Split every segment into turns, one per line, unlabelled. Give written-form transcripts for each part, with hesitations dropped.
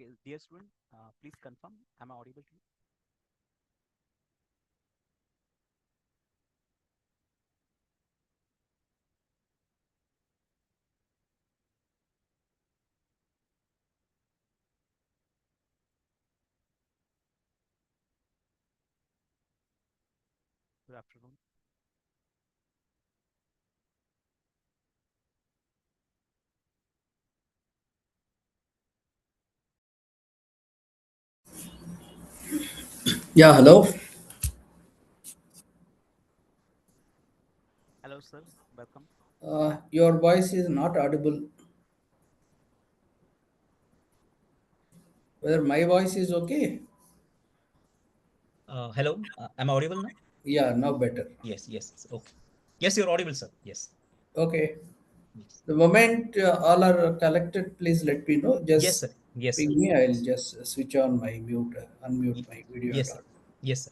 Okay, dear student, please confirm. Am I audible to you? Good afternoon.
Yeah, hello.
Hello, sir. Welcome.
Your voice is not audible. Whether my voice is okay?
Hello, am I audible now?
Yeah, now better.
Yes, yes, okay. Yes, you're audible, sir. Yes,
Okay.
yes,
The moment all are collected, please let me know.
yes,
Just
sir. Yes, sir.
ping me. I'll
Yes,
just switch on my mute, unmute
Y-
my video and
yes,
all.
sir. Yes, sir.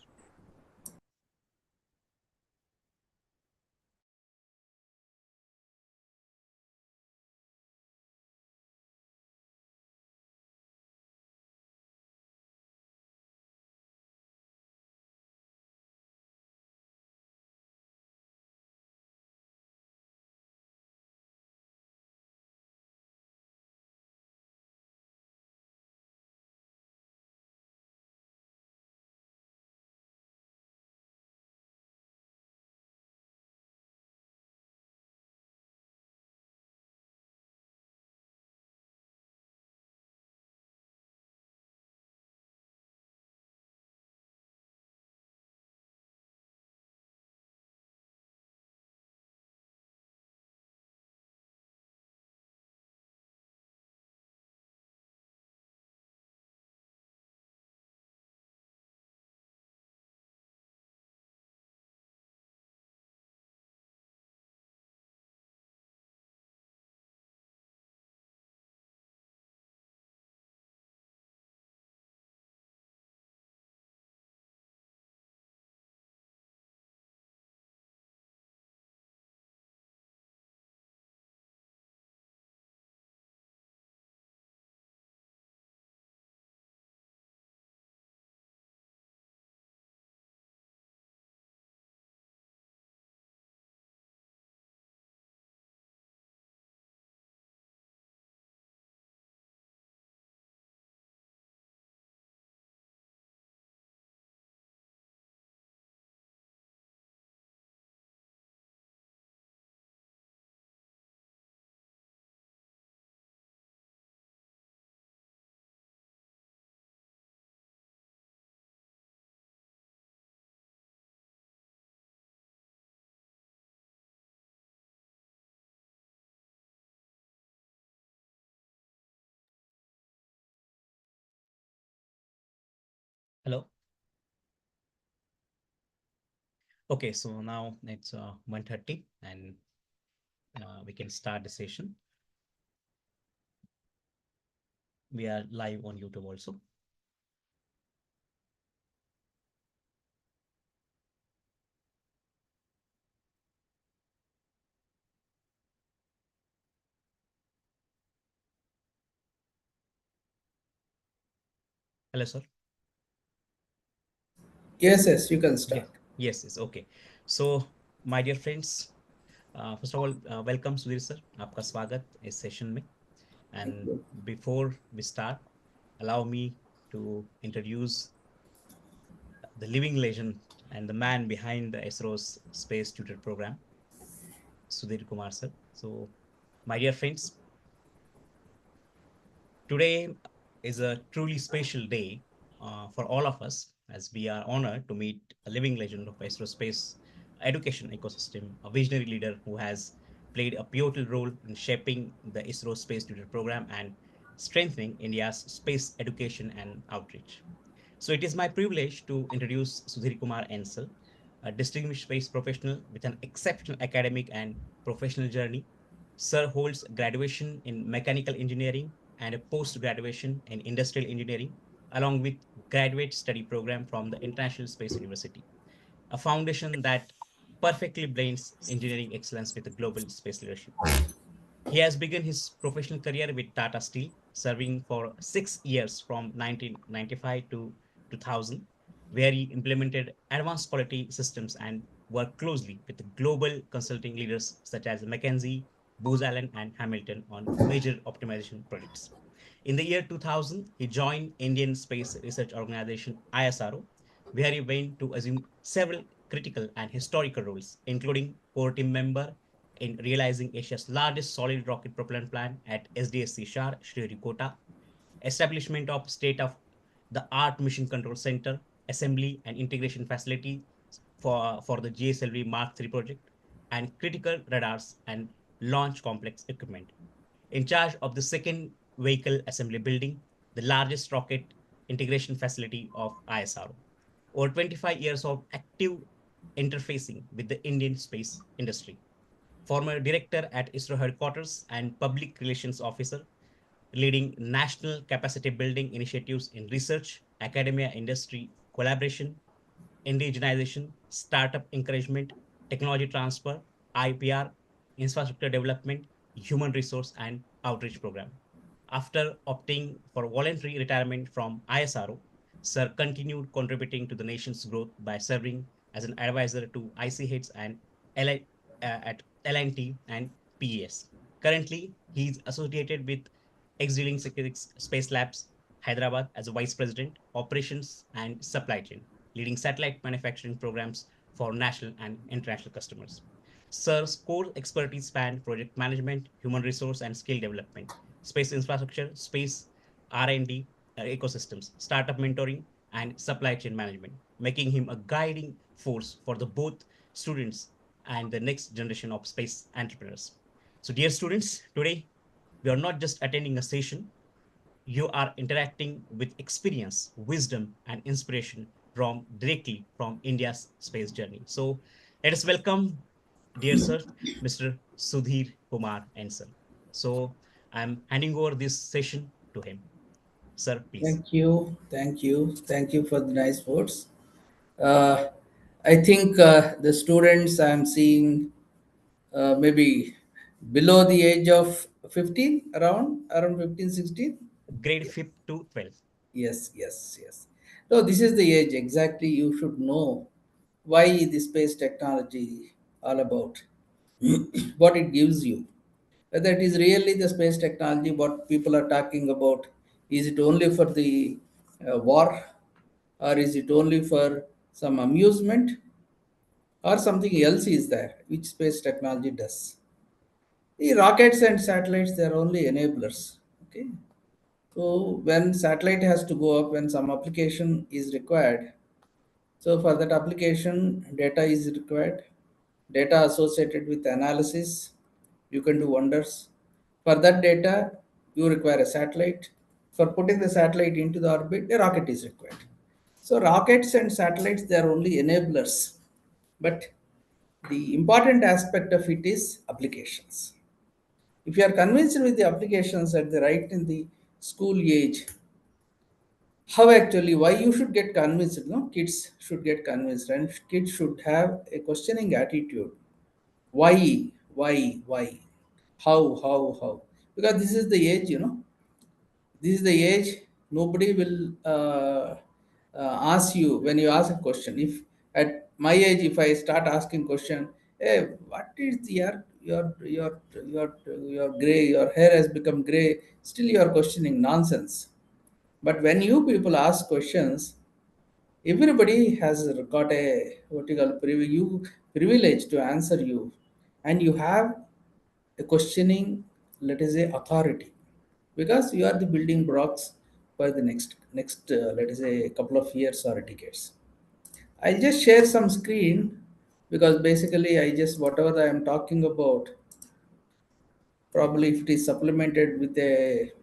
Hello. Okay, so now it's 1:30 and we can start the session. We are live on YouTube also. Hello, sir.
Yes, yes, you can
Yes,
start.
yes, yes. Okay. So, my dear friends, first of all, welcome Sudhir sir. आपका स्वागत इस session में.
Thank
And
you.
before we start, allow me to introduce the living legend and the man behind the ISRO's space tutor program, Sudheer Kumar sir. So, my dear friends, today is a truly special day for all of us as we are honored to meet a living legend of aerospace education ecosystem, a visionary leader who has played a pivotal role in shaping the ISRO space tutor program and strengthening India's space education and outreach. So it is my privilege to introduce Sudhir Kumar Ensel, a distinguished space professional with an exceptional academic and professional journey. Sir holds graduation in mechanical engineering and a post-graduation in industrial engineering, along with graduate study program from the International Space University, a foundation that perfectly blends engineering excellence with the global space leadership. He has begun his professional career with Tata Steel, serving for 6 years from 1995 to 2000, where he implemented advanced quality systems and worked closely with global consulting leaders such as McKinsey, Booz Allen, and Hamilton on major optimization projects. In the year 2000, he joined Indian Space Research Organization ISRO, where he went to assume several critical and historical roles, including core team member in realizing Asia's largest solid rocket propellant plant at SDSC Shar, Sriharikota, establishment of state-of-the-art mission control center, assembly and integration facility for the GSLV Mark III project, and critical radars and launch complex equipment. In charge of the second vehicle assembly building, the largest rocket integration facility of ISRO. Over 25 years of active interfacing with the Indian space industry. Former director at ISRO headquarters and public relations officer, leading national capacity building initiatives in research, academia, industry collaboration, indigenization, startup encouragement, technology transfer, IPR, infrastructure development, human resource, and outreach program. After opting for voluntary retirement from ISRO, Sir continued contributing to the nation's growth by serving as an advisor to ICH and LI, at LNT and PES. Currently, he is associated with X-Dealing Space Labs, Hyderabad as a vice president, operations and supply chain, leading satellite manufacturing programs for national and international customers. Sir's core expertise span project management, human resource and skill development, space infrastructure, space R&D ecosystems, startup mentoring, and supply chain management, making him a guiding force for the both students and the next generation of space entrepreneurs. So, dear students, today we are not just attending a session, you are interacting with experience, wisdom, and inspiration from directly from India's space journey. So let us welcome, dear sir, Mr. Sudheer Kumar and sir. So I'm handing over this session to him. Sir, please.
Thank you, thank you, thank you for the nice words. Uh, I think the students I'm seeing maybe below the age of 15, around 15, 16.
Grade 5th to 12th.
Yes, yes, yes. So this is the age exactly you should know why the space technology all about, what it gives you. Whether it is really the space technology, what people are talking about, is it only for the war, or is it only for some amusement, or something else is there which space technology does. The rockets and satellites, they are only enablers. Okay. So when satellite has to go up, when some application is required, so for that application, data is required. Data associated with analysis, you can do wonders. For that data, you require a satellite. For putting the satellite into the orbit, a rocket is required. So rockets and satellites, they are only enablers. But the important aspect of it is applications. If you are convinced with the applications at the right in the school age, how actually why you should get convinced, no, kids should get convinced and kids should have a questioning attitude. Why, how, because this is the age, this is the age. Nobody will ask you when you ask a question. If at my age, if I start asking question, hey, what is your gray, your hair has become gray, still you are questioning nonsense. But when you people ask questions, everybody has got a what you call privilege to answer you, and you have a questioning, let us say, authority, because you are the building blocks for the next let us say a couple of years or decades. I'll just share some screen, because basically I just whatever I am talking about, probably if it is supplemented with a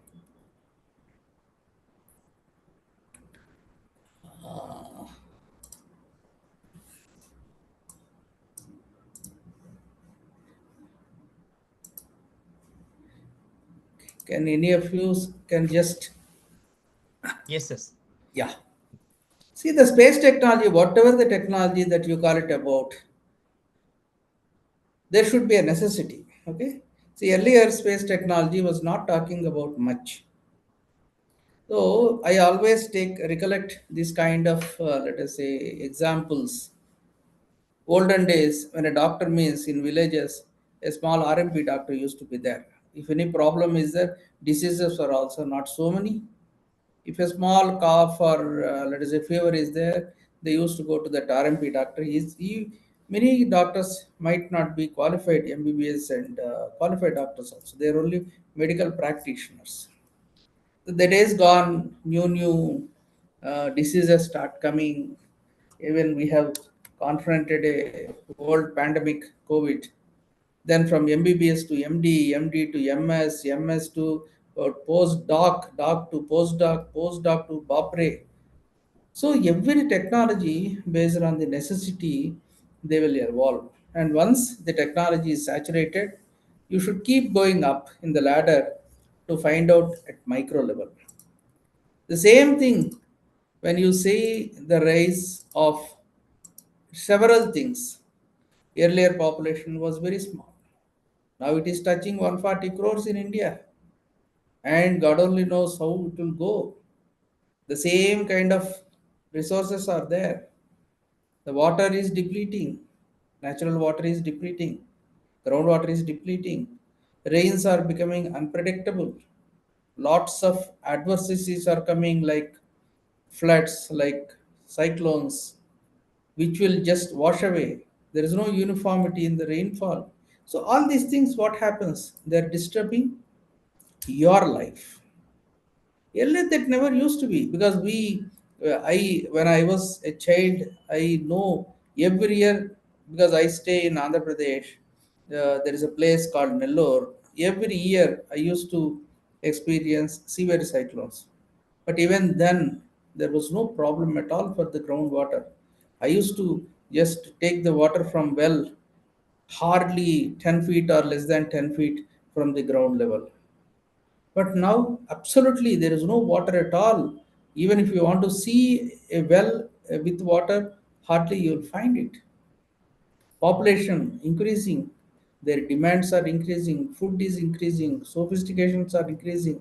can any of you can just
Yes, yes.
yeah. See, the space technology, whatever the technology that you call it about, there should be a necessity. Okay. See, earlier space technology was not talking about much. So I always take recollect this kind of let us say examples. Olden days, when a doctor means in villages, a small RMP doctor used to be there. If any problem is there, diseases are also not so many. If a small cough or let us say fever is there, they used to go to that RMP doctor. Many doctors might not be qualified MBBS and qualified doctors also. They are only medical practitioners. The days gone, new diseases start coming. Even we have confronted a world pandemic, COVID. Then from MBBS to MD, MD to MS, MS to postdoc, doc to postdoc, postdoc to BAPRE. So every technology based on the necessity, they will evolve. And once the technology is saturated, you should keep going up in the ladder to find out at micro level. The same thing when you see the rise of several things. Earlier population was very small. Now it is touching 140 crores in India, and God only knows how it will go. The same kind of resources are there. The water is depleting, natural water is depleting, groundwater is depleting, rains are becoming unpredictable. Lots of adversities are coming like floods, like cyclones, which will just wash away. There is no uniformity in the rainfall. So all these things, what happens? They are disturbing your life. Earlier that never used to be because I when I was a child, I know every year because I stay in Andhra Pradesh. There is a place called Nellore. Every year I used to experience severe cyclones. But even then, there was no problem at all for the groundwater. I used to just take the water from well, hardly 10 feet or less than 10 feet from the ground level. But now, absolutely, there is no water at all. Even if you want to see a well with water, hardly you will find it. Population increasing, their demands are increasing, food is increasing, sophistications are increasing,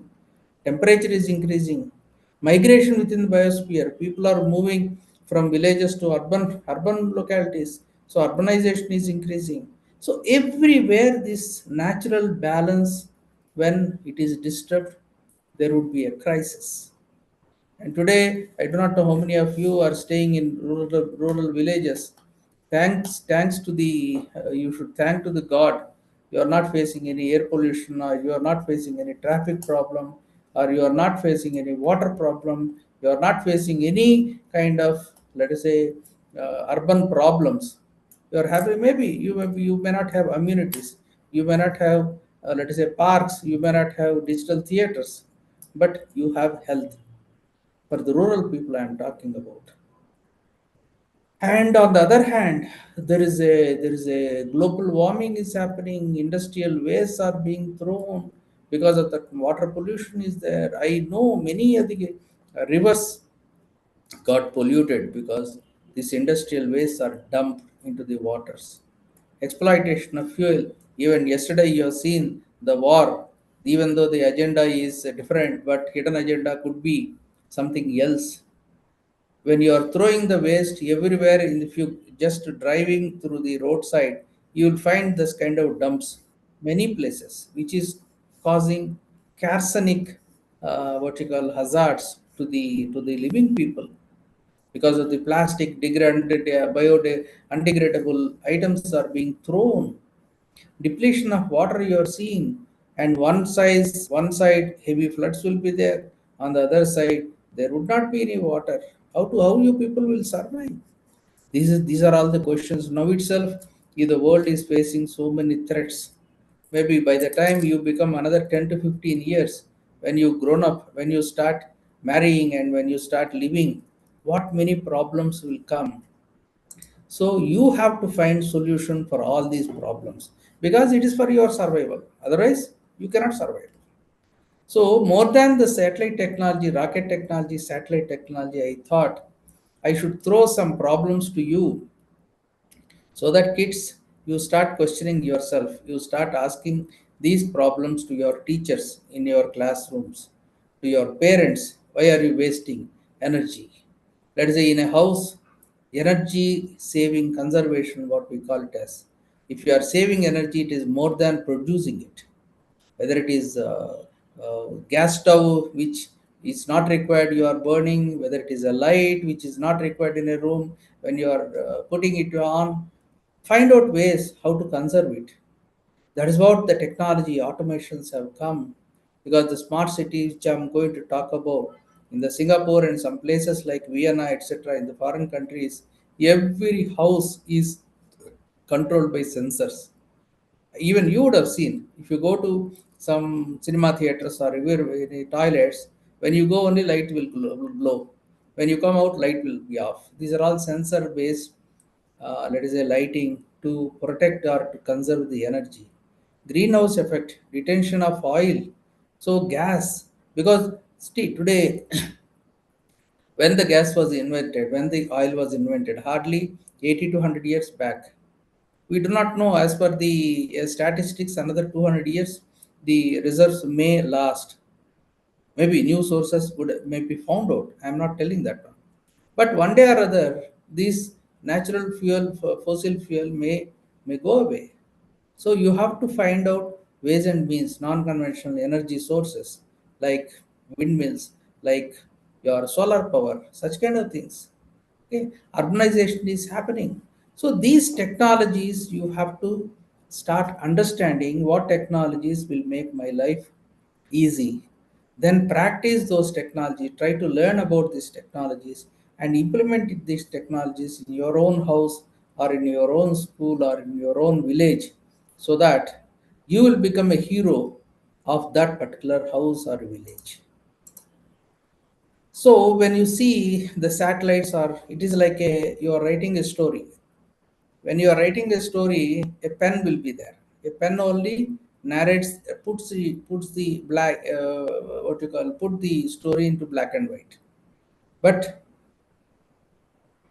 temperature is increasing, migration within the biosphere. People are moving from villages to urban localities. So urbanization is increasing. So everywhere this natural balance, when it is disturbed, there would be a crisis. And today, I do not know how many of you are staying in rural villages. Thanks to the, you should thank to the God. You are not facing any air pollution, or you are not facing any traffic problem, or you are not facing any water problem. You are not facing any kind of, let us say, urban problems. You are happy. Maybe you may not have amenities. You may not have, let us say, parks. You may not have digital theaters, but you have health for the rural people I am talking about. And on the other hand, there is a global warming is happening. Industrial wastes are being thrown because of the water pollution is there. I know many of the rivers got polluted because these industrial wastes are dumped into the waters. Exploitation of fuel. Even yesterday, you have seen the war. Even though the agenda is different, but hidden agenda could be something else. When you are throwing the waste everywhere, if you just driving through the roadside, you will find this kind of dumps many places, which is causing carcinic what you call hazards to the living people because of the plastic degraded undegradable items are being thrown. Depletion of water you are seeing, and one side heavy floods will be there, on the other side there would not be any water. How you people will survive? These are all the questions. Now itself, if the world is facing so many threats, maybe by the time you become another 10 to 15 years, when you grown up, when you start marrying and when you start living, what many problems will come. So you have to find solution for all these problems because it is for your survival. Otherwise, you cannot survive. So more than the satellite technology, rocket technology, satellite technology, I thought I should throw some problems to you so that kids, you start questioning yourself. You start asking these problems to your teachers in your classrooms, to your parents Why are you wasting energy? Let us say in a house, energy saving conservation, what we call it as. If you are saving energy, it is more than producing it. Whether it is gas stove, which is not required, you are burning, whether it is a light, which is not required in a room, when you are putting it on, find out ways how to conserve it. That is what the technology automations have come, because the smart cities which I'm going to talk about in the Singapore and some places like Vienna, etc., in the foreign countries, every house is controlled by sensors. Even you would have seen if you go to some cinema theaters or even any toilets, when you go only light will glow. When you come out, light will be off. These are all sensor based, let us say, lighting to protect or to conserve the energy. Greenhouse effect, retention of oil, so gas, because see today when the gas was invented, when the oil was invented, hardly 80 to 100 years back, we do not know, as per the statistics, another 200 years, the reserves may last. Maybe new sources would may be found out. I am not telling that one. But one day or other, this natural fuel, fossil fuel may go away. So you have to find out ways and means, non-conventional energy sources like windmills, like your solar power, such kind of things. Okay, urbanization is happening. So these technologies you have to start understanding what technologies will make my life easy. Then practice those technologies. Try to learn about these technologies and implement these technologies in your own house or in your own school or in your own village, so that you will become a hero of that particular house or village. So when you see the satellites are, it is like a you are writing a story. When you are writing a story, a pen will be there. A pen only narrates, puts the black, what you call, put the story into black and white. But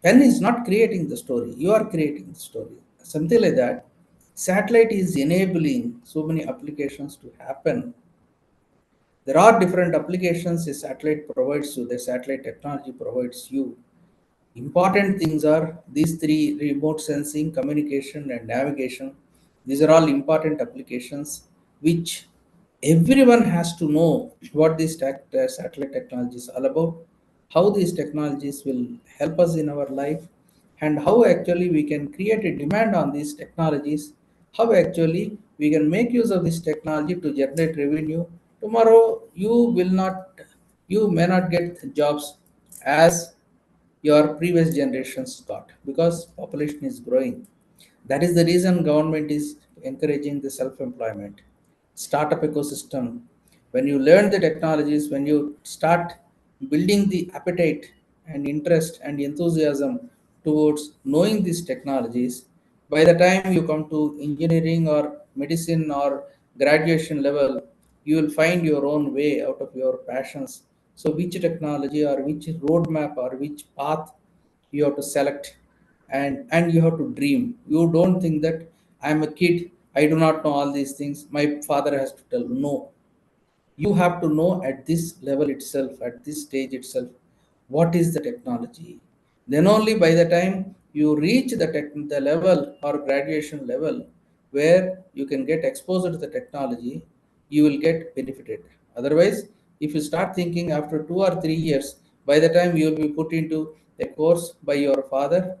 pen is not creating the story. You are creating the story. Something like that. Satellite is enabling so many applications to happen. There are different applications a satellite provides you. The satellite technology provides you. Important things are these three: remote sensing, communication, and navigation. These are all important applications which everyone has to know what this satellite technology is all about, how these technologies will help us in our life, and how actually we can create a demand on these technologies, how actually we can make use of this technology to generate revenue. Tomorrow, you may not get jobs as your previous generations got, because population is growing. That is the reason government is encouraging the self-employment, startup ecosystem. When you learn the technologies, when you start building the appetite and interest and enthusiasm towards knowing these technologies, by the time you come to engineering or medicine or graduation level, you will find your own way out of your passions. So, which technology or which roadmap or which path you have to select, and you have to dream. You don't think that I am a kid, I do not know all these things, my father has to tell. No, you have to know at this level itself, at this stage itself, what is the technology. Then only by the time you reach the level or graduation level where you can get exposed to the technology, you will get benefited. Otherwise, if you start thinking after 2 or 3 years, by the time you will be put into a course by your father,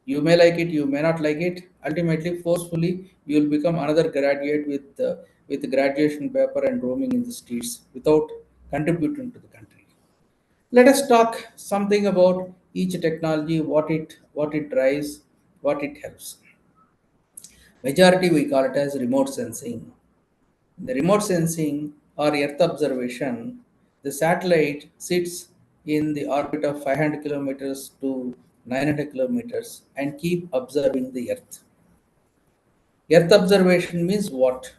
you may like it, you may not like it. Ultimately, forcefully, you will become another graduate with graduation paper and roaming in the streets without contributing to the country. Let us talk something about each technology, what it drives, what it helps. Majority we call it as remote sensing. The remote sensing or earth observation, the satellite sits in the orbit of 500 kilometers to 900 kilometers and keep observing the earth. Earth observation means what?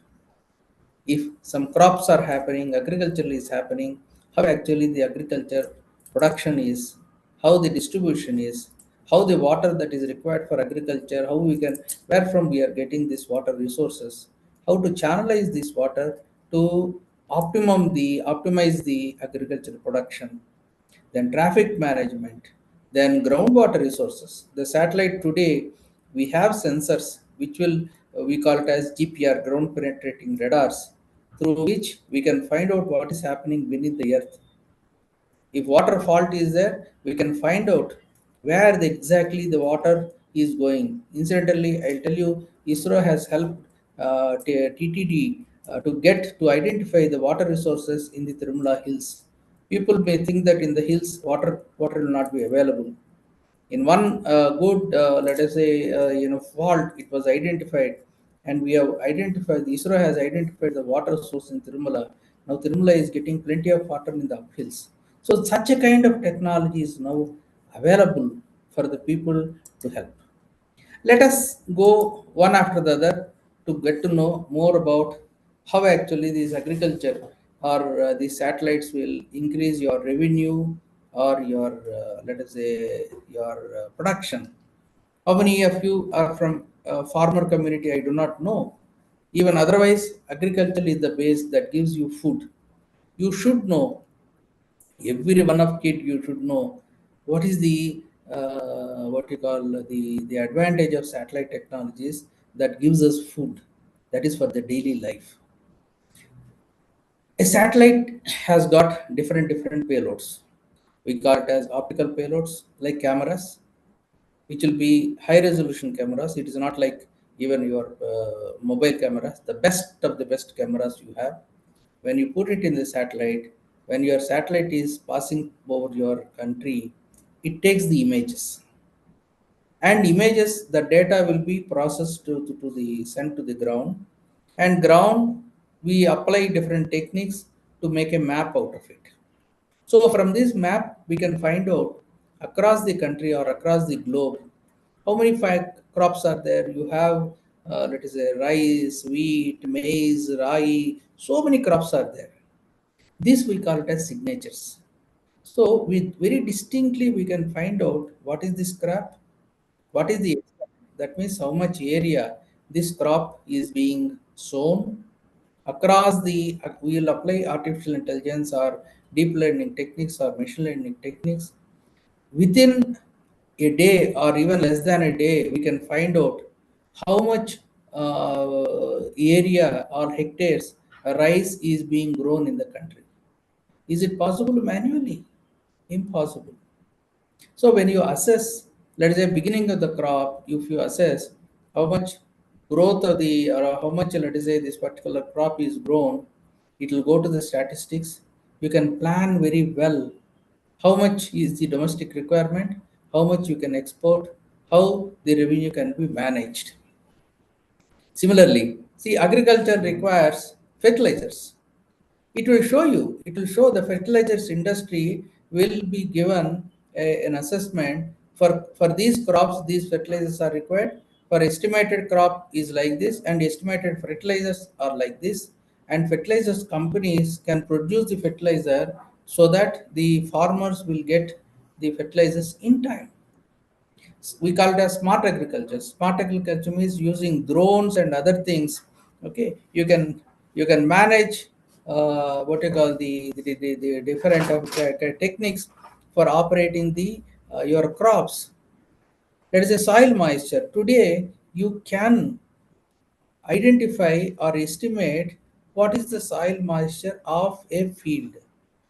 If some crops are happening, agriculture is happening, how actually the agriculture production is, how the distribution is, how the water that is required for agriculture, how we can, where from we are getting this water resources, how to channelize this water to optimize the agricultural production. then traffic management, then groundwater resources. The satellite today, we have sensors which will, we call it as GPR, ground penetrating radars, through which we can find out what is happening beneath the earth. If water fault is there, we can find out where exactly the water is going. Incidentally, I'll tell you, ISRO has helped TTD to identify the water resources in the Tirumala hills. People may think that in the hills water will not be available. In one good let us say fault, it was identified, and we have identified, the ISRO has identified the water source in Tirumala. Now Tirumala is getting plenty of water in the uphills. So such a kind of technology is now available for the people to help. Let us go one after the other to get to know more about how actually this agriculture or these satellites will increase your revenue or your, let us say, your production. How many of you are from farmer community? I do not know. Even otherwise, agriculture is the base that gives you food. You should know, every one of kid you should know what is the what you call the advantage of satellite technologies that gives us food, that is for the daily life. A satellite has got different payloads. We call it as optical payloads, like cameras, which will be high resolution cameras. It is not like even your mobile cameras, the best of the best cameras you have. When you put it in the satellite, when your satellite is passing over your country, it takes the images, and images, the data will be processed to the sent to the ground, and ground we apply different techniques to make a map out of it. So from this map we can find out across the country or across the globe how many crops are there. You have let us say rice, wheat, maize, rye, so many crops are there. This we call it as signatures. So we very distinctly we can find out what is this crop, what is the, that means how much area this crop is being sown across the, we will apply artificial intelligence or deep learning techniques or machine learning techniques. Within a day or even less than a day, we can find out how much area or hectares rice is being grown in the country. Is it possible manually? Impossible. So when you assess, let's say beginning of the crop, if you assess how much growth of the, or how much, let us say, this particular crop is grown, it will go to the statistics. You can plan very well how much is the domestic requirement, how much you can export, how the revenue can be managed. Similarly, see, agriculture requires fertilizers. It will show you, it will show the fertilizers industry will be given an assessment for these crops, these fertilizers are required. For estimated crop is like this, and estimated fertilizers are like this. And fertilizers companies can produce the fertilizer so that the farmers will get the fertilizers in time. We call it as smart agriculture. Smart agriculture means using drones and other things. Okay, you can manage what you call the different techniques for operating the your crops. That is a soil moisture. Today you can identify or estimate what is the soil moisture of a field.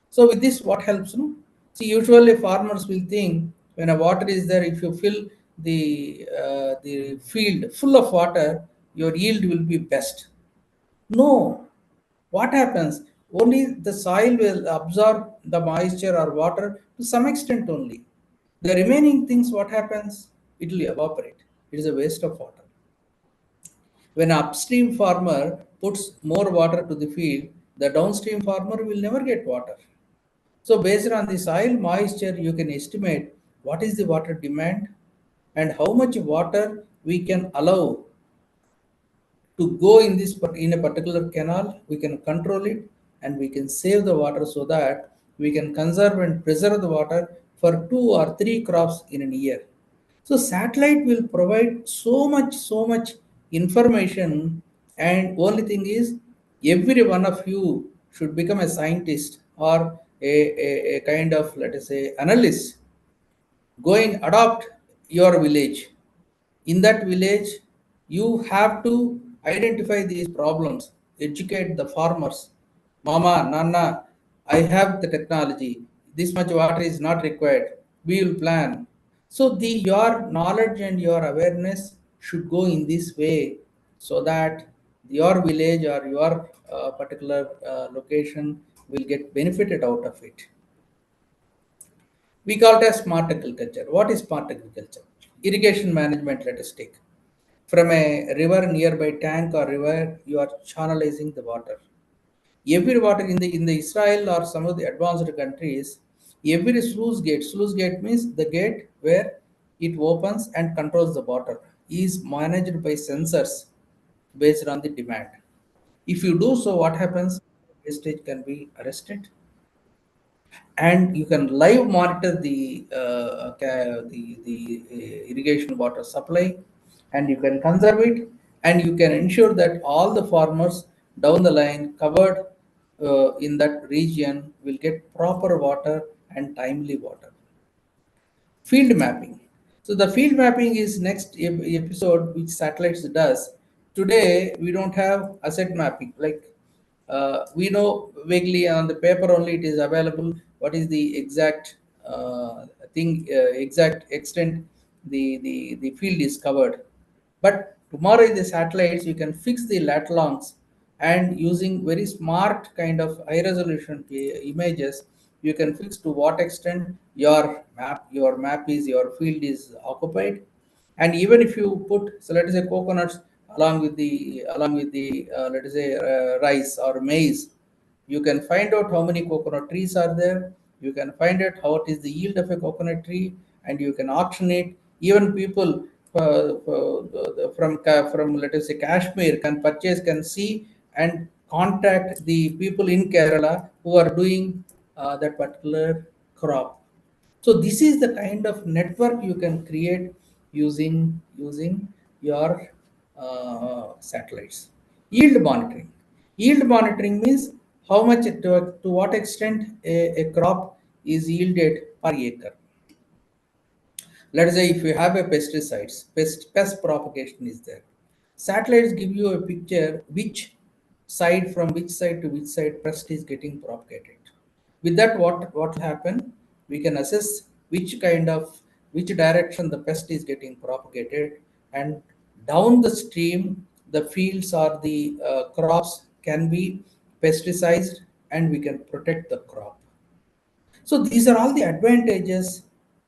So with this, what helps? No? See, usually farmers will think when a water is there, if you fill the field full of water, your yield will be best. No, what happens? Only the soil will absorb the moisture or water to some extent only. The remaining things, what happens? It will evaporate. It is a waste of water. When upstream farmer puts more water to the field, the downstream farmer will never get water. So based on the soil moisture, you can estimate what is the water demand and how much water we can allow to go in this in a particular canal. We can control it, and we can save the water so that we can conserve and preserve the water for 2 or 3 crops in a year. So satellite will provide so much information, and only thing is every one of you should become a scientist or a kind of, let us say, analyst, go and adopt your village. In that village, you have to identify these problems, educate the farmers. Mama, Nana, I have the technology. This much water is not required. We will plan. So the your knowledge and your awareness should go in this way, so that your village or your particular location will get benefited out of it. We call it as smart agriculture. What is smart agriculture? Irrigation management, let us take. From a river nearby tank or river, you are channelizing the water. Every water in the Israel or some of the advanced countries, every sluice gate means the gate where it opens and controls the water, is managed by sensors based on the demand. If you do so, what happens? Wastage can be arrested, and you can live monitor the irrigation water supply, and you can conserve it, and you can ensure that all the farmers down the line covered in that region will get proper water and timely water. Field mapping. So the field mapping is next episode which satellites does. Today we don't have asset mapping. Like we know vaguely on the paper only it is available. What is the exact exact extent the field is covered. But tomorrow in the satellites, you can fix the lat longs, and using very smart kind of high resolution images, you can fix to what extent your map is your field is occupied. And even if you put, so let us say, coconuts along with the let us say rice or maize, you can find out how many coconut trees are there. You can find out how it is the yield of a coconut tree, and you can auction it. Even people from let us say Kashmir can purchase, can see and contact the people in Kerala who are doing that particular crop. So this is the kind of network you can create using your satellites. Yield monitoring. Yield monitoring means how much to what extent a crop is yielded per acre. Let's say if you have a pesticides, pest propagation is there. Satellites give you a picture which side to which side pest is getting propagated. With that, what will happen? We can assess which direction the pest is getting propagated, and down the stream, the fields or the crops can be pesticized, and we can protect the crop. So these are all the advantages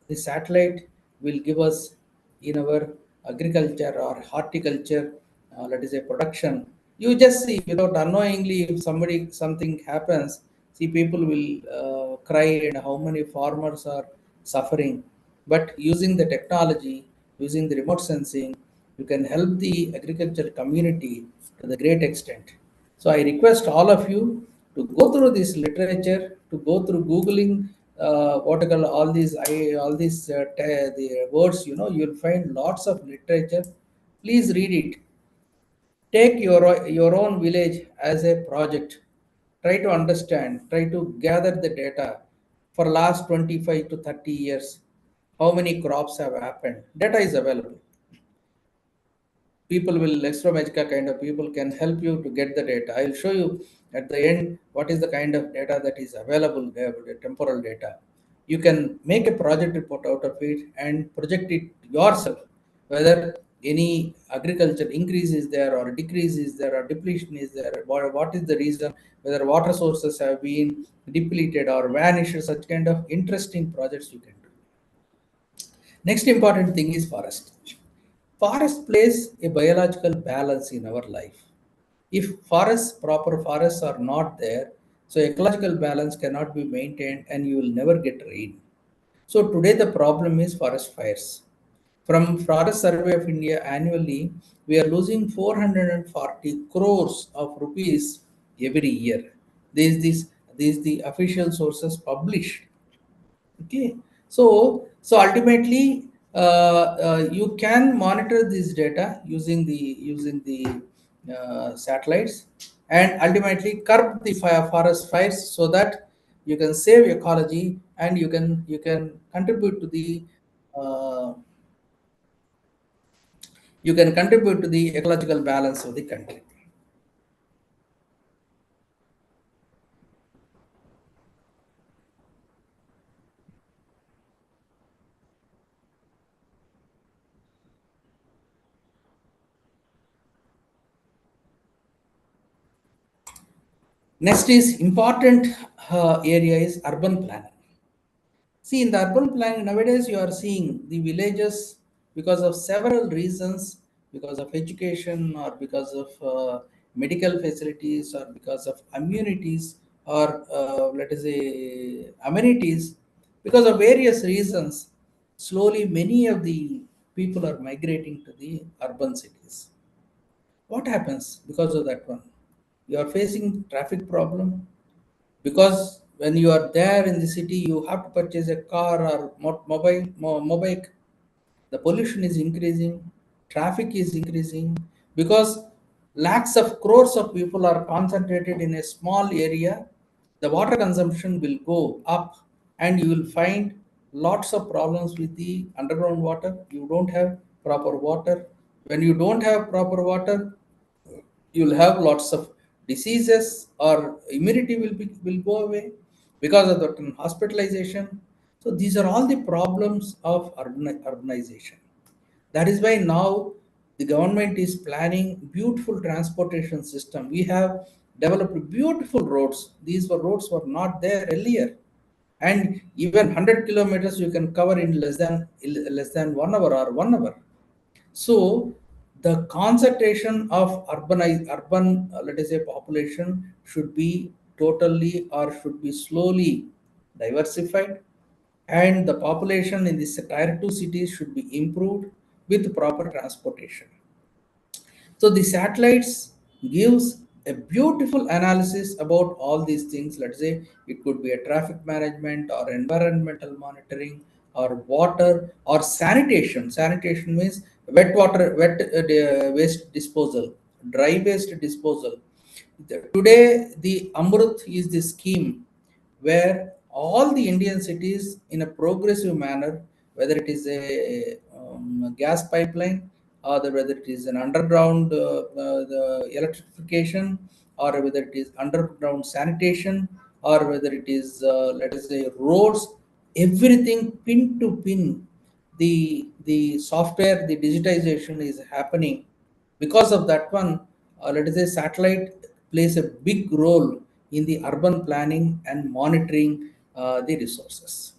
the satellite will give us in our agriculture or horticulture, let us say production. You just see without unknowingly if something happens, see people will cry and how many farmers are suffering. But using the technology, using the remote sensing, you can help the agriculture community to the great extent. So I request all of you to go through this literature, to go through Googling what I call all these the words. You'll find lots of literature. Please read it. Take your own village as a project. Try to understand. Try to gather the data for last 25 to 30 years. How many crops have happened? Data is available. People will Extromedica kind of people can help you to get the data. I'll show you at the end what is the kind of data that is available there, the temporal data. You can make a project report out of it and project it yourself, whether any agriculture increase is there or decrease is there or depletion is there, what is the reason, whether water sources have been depleted or vanished. Such kind of interesting projects you can do. Next important thing is forest. Forest plays a biological balance in our life. If proper forests are not there, so ecological balance cannot be maintained and you will never get rain. So today the problem is forest fires. From Forest Survey of India annually, we are losing 440 crores of rupees every year. This the official sources published. Okay, so ultimately, you can monitor this data using the satellites, and ultimately curb the forest fires, so that you can save ecology, and you can contribute to the uh, ecological balance of the country. Next is important area is urban planning. See, in the urban planning nowadays, you are seeing the villages because of several reasons, because of education or because of medical facilities or because of amenities or let us say amenities, because of various reasons, slowly many of the people are migrating to the urban cities. What happens because of that one? You are facing traffic problem, because when you are there in the city you have to purchase a car or mobile. The pollution is increasing, traffic is increasing, because lakhs of crores of people are concentrated in a small area. The water consumption will go up, and you will find lots of problems with the underground water. You don't have proper water. When you don't have proper water, you'll have lots of diseases, or immunity will go away because of the hospitalization. So these are all the problems of urbanization. That is why now the government is planning beautiful transportation system. We have developed beautiful roads. These were roads were not there earlier, and even 100 kilometers you can cover in less than 1 hour or 1 hour. So the concentration of urban, let us say, population should be totally or should be slowly diversified, and the population in this tier 2 cities should be improved with proper transportation. So the satellites gives a beautiful analysis about all these things. Let's say it could be a traffic management or environmental monitoring or water or sanitation. Sanitation means wet waste disposal, dry waste disposal. Today, the Amrut is the scheme where all the Indian cities, in a progressive manner, whether it is a gas pipeline, or whether it is an underground the electrification, or whether it is underground sanitation, or whether it is, let us say, roads, everything pin to pin. The software, the digitization is happening. Because of that one, let us say satellite plays a big role in the urban planning and monitoring the resources.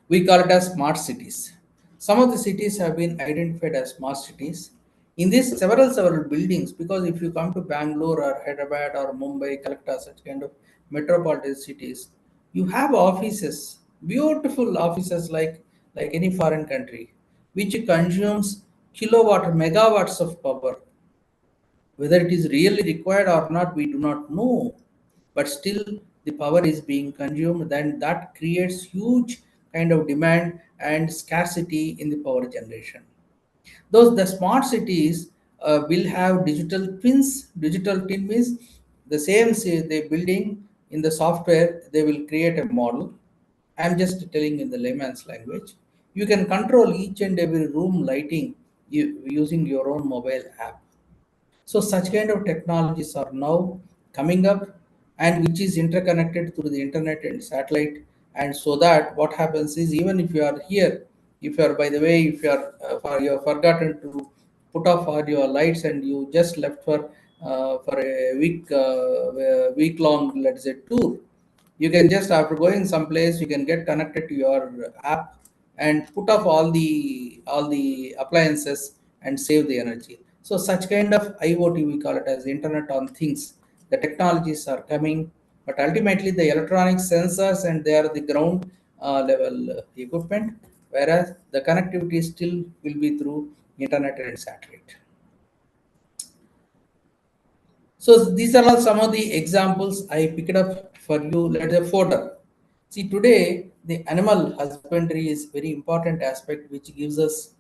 We call it as smart cities. Some of the cities have been identified as smart cities. In these several buildings, because if you come to Bangalore or Hyderabad or Mumbai, Calcutta, such kind of metropolitan cities, you have offices, beautiful offices like any foreign country, which consumes kilowatt, megawatts of power. Whether it is really required or not, we do not know. But still, the power is being consumed, then that creates huge kind of demand and scarcity in the power generation. Those the smart cities will have digital twins. Digital twin means the same the building in the software. They will create a model. I'm just telling in the layman's language. You can control each and every room lighting using your own mobile app. So such kind of technologies are now coming up, and which is interconnected through the internet and satellite. And so that what happens is, even if you are here, if you are, by the way, if you are you have forgotten to put off all your lights and you just left for a week long, let's say, tour, you can just, after going someplace, you can get connected to your app and put off all the appliances and save the energy. So such kind of IoT, we call it as internet on things. The technologies are coming, but ultimately the electronic sensors, and they are the ground level equipment, whereas the connectivity still will be through internet and satellite. So these are all some of the examples I picked up for you. Let's say fodder. See, today the animal husbandry is very important aspect, which gives us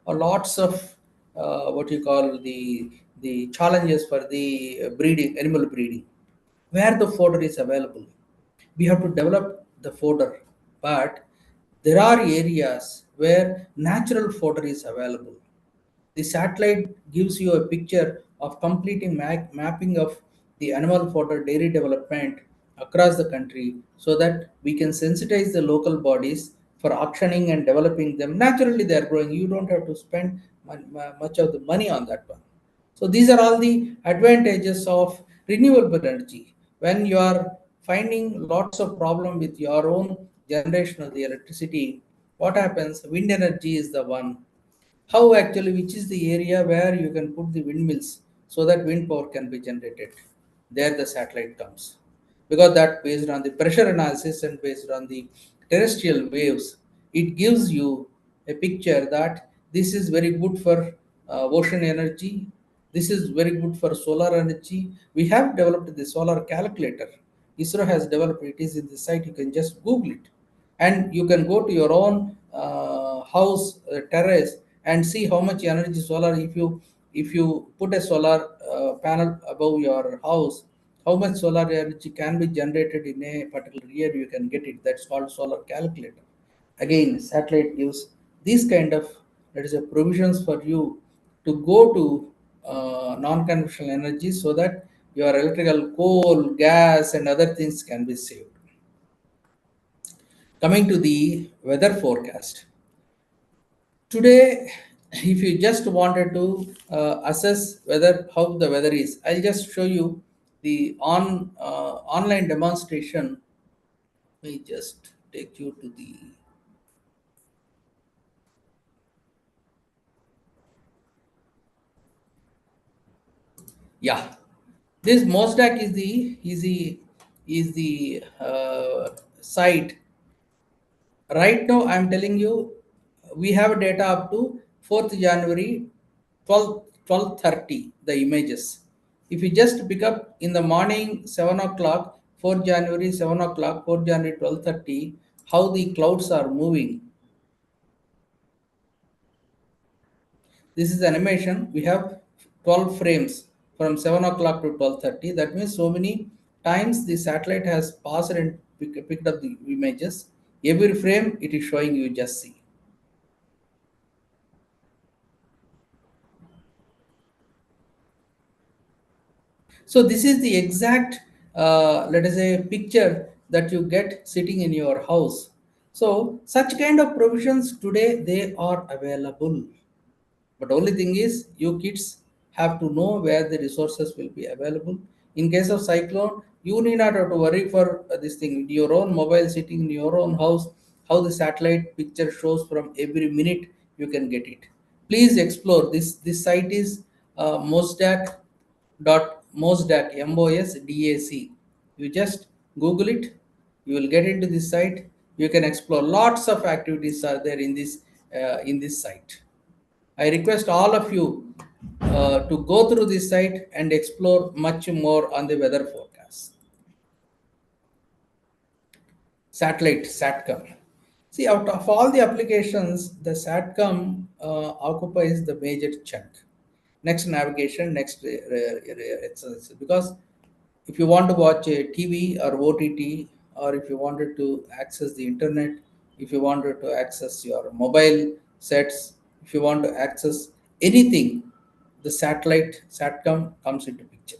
a lots of what you call the challenges for the breeding, animal breeding. where the fodder is available. We have to develop the fodder, but there are areas where natural fodder is available. The satellite gives you a picture of completing mapping of the animal fodder dairy development across the country so that we can sensitize the local bodies for auctioning and developing them. Naturally, they are growing. You don't have to spend much of the money on that one. So these are all the advantages of renewable energy. When you are finding lots of problem with your own generation of the electricity, what happens? Wind energy is the one. How actually, which is the area where you can put the windmills so that wind power can be generated? There the satellite comes. Because that based on the pressure analysis and based on the terrestrial waves, it gives you a picture that this is very good for ocean energy. This is very good for solar energy. We have developed the solar calculator. ISRO has developed it is in the site. You can just Google it, and you can go to your own house terrace and see how much energy solar. If you put a solar panel above your house, how much solar energy can be generated in a particular year, you can get it. That's called solar calculator. Again, satellite gives these kind of, let us say, provisions for you to go to non-conventional energy so that your electrical coal, gas and other things can be saved. Coming to the weather forecast. Today, if you just wanted to assess whether how the weather is, I'll just show you the online demonstration. Let me just take you to the, yeah. This Mosdac is the site. Right now, I'm telling you, we have data up to 4th January, 12:30, the images. If you just pick up in the morning, 7 o'clock, 4th January, 7 o'clock, 4th January, 12:30, how the clouds are moving. This is animation. We have 12 frames from 7 o'clock to 12:30. That means so many times the satellite has passed and picked up the images. Every frame it is showing, you just see. So this is the exact, let us say, picture that you get sitting in your house. So such kind of provisions today they are available. But only thing is, you kids have to know where the resources will be available. In case of cyclone, you need not have to worry for this thing. Your own mobile sitting in your own house, how the satellite picture shows from every minute, you can get it. Please explore this. This site is mosdac mosdac. You just Google it. You will get into this site. You can explore. Lots of activities are there in this site. I request all of you to go through this site and explore much more on the weather forecast. Satellite, SATCOM. See, out of all the applications, the SATCOM occupies the major chunk. Next, navigation, next exercise. Because if you want to watch a TV or OTT, or if you wanted to access the internet, if you wanted to access your mobile sets, if you want to access anything, the satellite SATCOM comes into picture.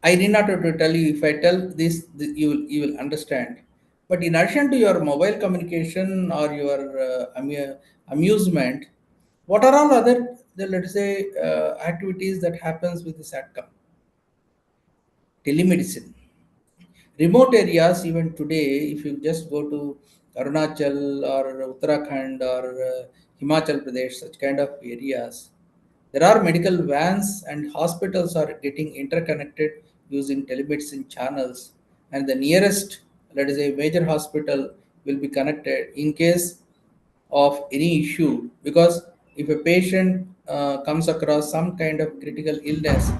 I need not have to tell you. If I tell this, you will understand. But in addition to your mobile communication or your amusement, what are all other, let's say, activities that happens with the SATCOM? Telemedicine. Remote areas, even today, if you just go to Arunachal or Uttarakhand or Himachal Pradesh, such kind of areas, there are medical vans and hospitals are getting interconnected using telemedicine channels, and the nearest, let us say, major hospital will be connected in case of any issue. Because if a patient comes across some kind of critical illness,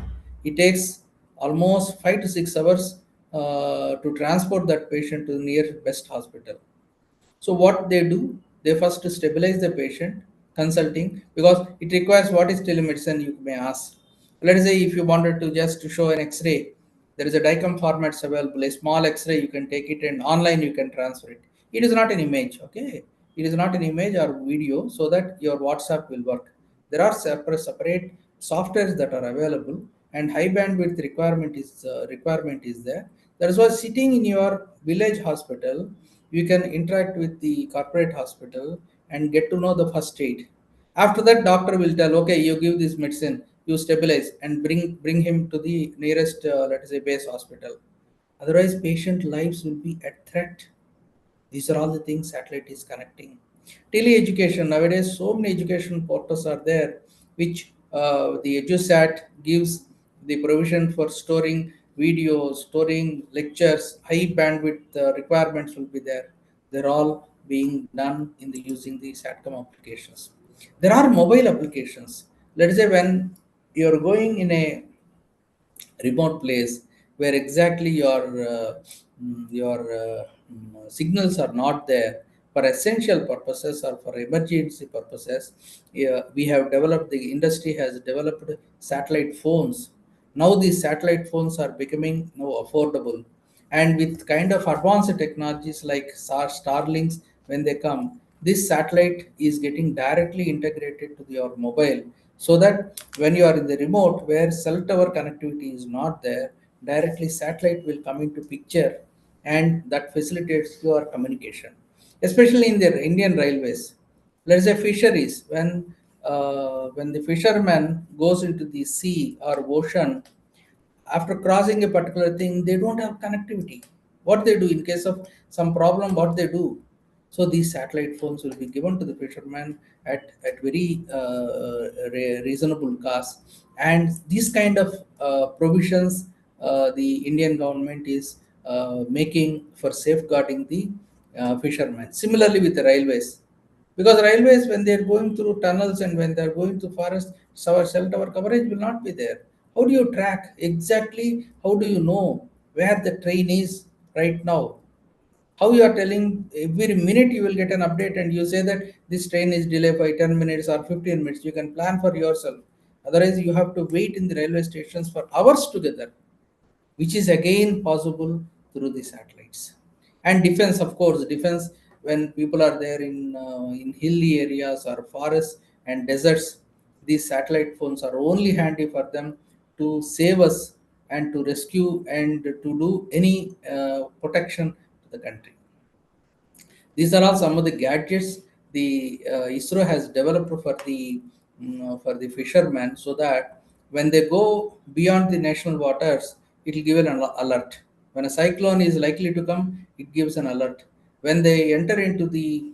it takes almost 5 to 6 hours to transport that patient to the near best hospital. So what they do, they first stabilize the patient, consulting, because it requires, what is telemedicine, you may ask. Let us say if you wanted to just show an X-ray, There is a DICOM formats available. A small X-ray you can take it and online you can transfer it. It is not an image, okay? It is not an image or video, so that your WhatsApp will work. There are separate softwares that are available, and high bandwidth requirement is there. That is why sitting in your village hospital, you can interact with the corporate hospital and get to know the first aid. After that, doctor will tell, okay, you give this medicine, you stabilize, and bring him to the nearest, let us say, base hospital. Otherwise, patient lives will be at threat. These are all the things satellite is connecting. Tele-education nowadays, so many education portals are there, which the EduSat gives the provision for storing videos, storing lectures, high bandwidth requirements will be there. They're all being done in the using the SATCOM applications. There are mobile applications. Let's say when you're going in a remote place where exactly your signals are not there for essential purposes or for emergency purposes. Yeah, we have developed, the industry has developed satellite phones. Now these satellite phones are becoming now affordable, and with kind of advanced technologies like Starlinks, when they come, this satellite is getting directly integrated to your mobile, so that when you are in the remote where cell tower connectivity is not there, directly satellite will come into picture, and that facilitates your communication, especially in the Indian railways. Let's say fisheries, when the fisherman goes into the sea or ocean, after crossing a particular thing, they don't have connectivity. What they do in case of some problem, what they do? So these satellite phones will be given to the fisherman at very reasonable cost. And these kind of provisions the Indian government is making for safeguarding the fishermen. Similarly with the railways, because railways, when they are going through tunnels and when they are going through forest, our cell tower coverage will not be there. How do you track exactly? How do you know where the train is right now? How you are telling every minute you will get an update and you say that this train is delayed by 10 minutes or 15 minutes? You can plan for yourself. Otherwise, you have to wait in the railway stations for hours together, which is again possible through the satellites. And defense, of course, defense, when people are there in hilly areas or forests and deserts, these satellite phones are only handy for them to save us and to rescue and to do any protection to the country. These are all some of the gadgets the ISRO has developed for the fishermen, so that when they go beyond the national waters, it will give an alert. When a cyclone is likely to come, it gives an alert. When they enter into the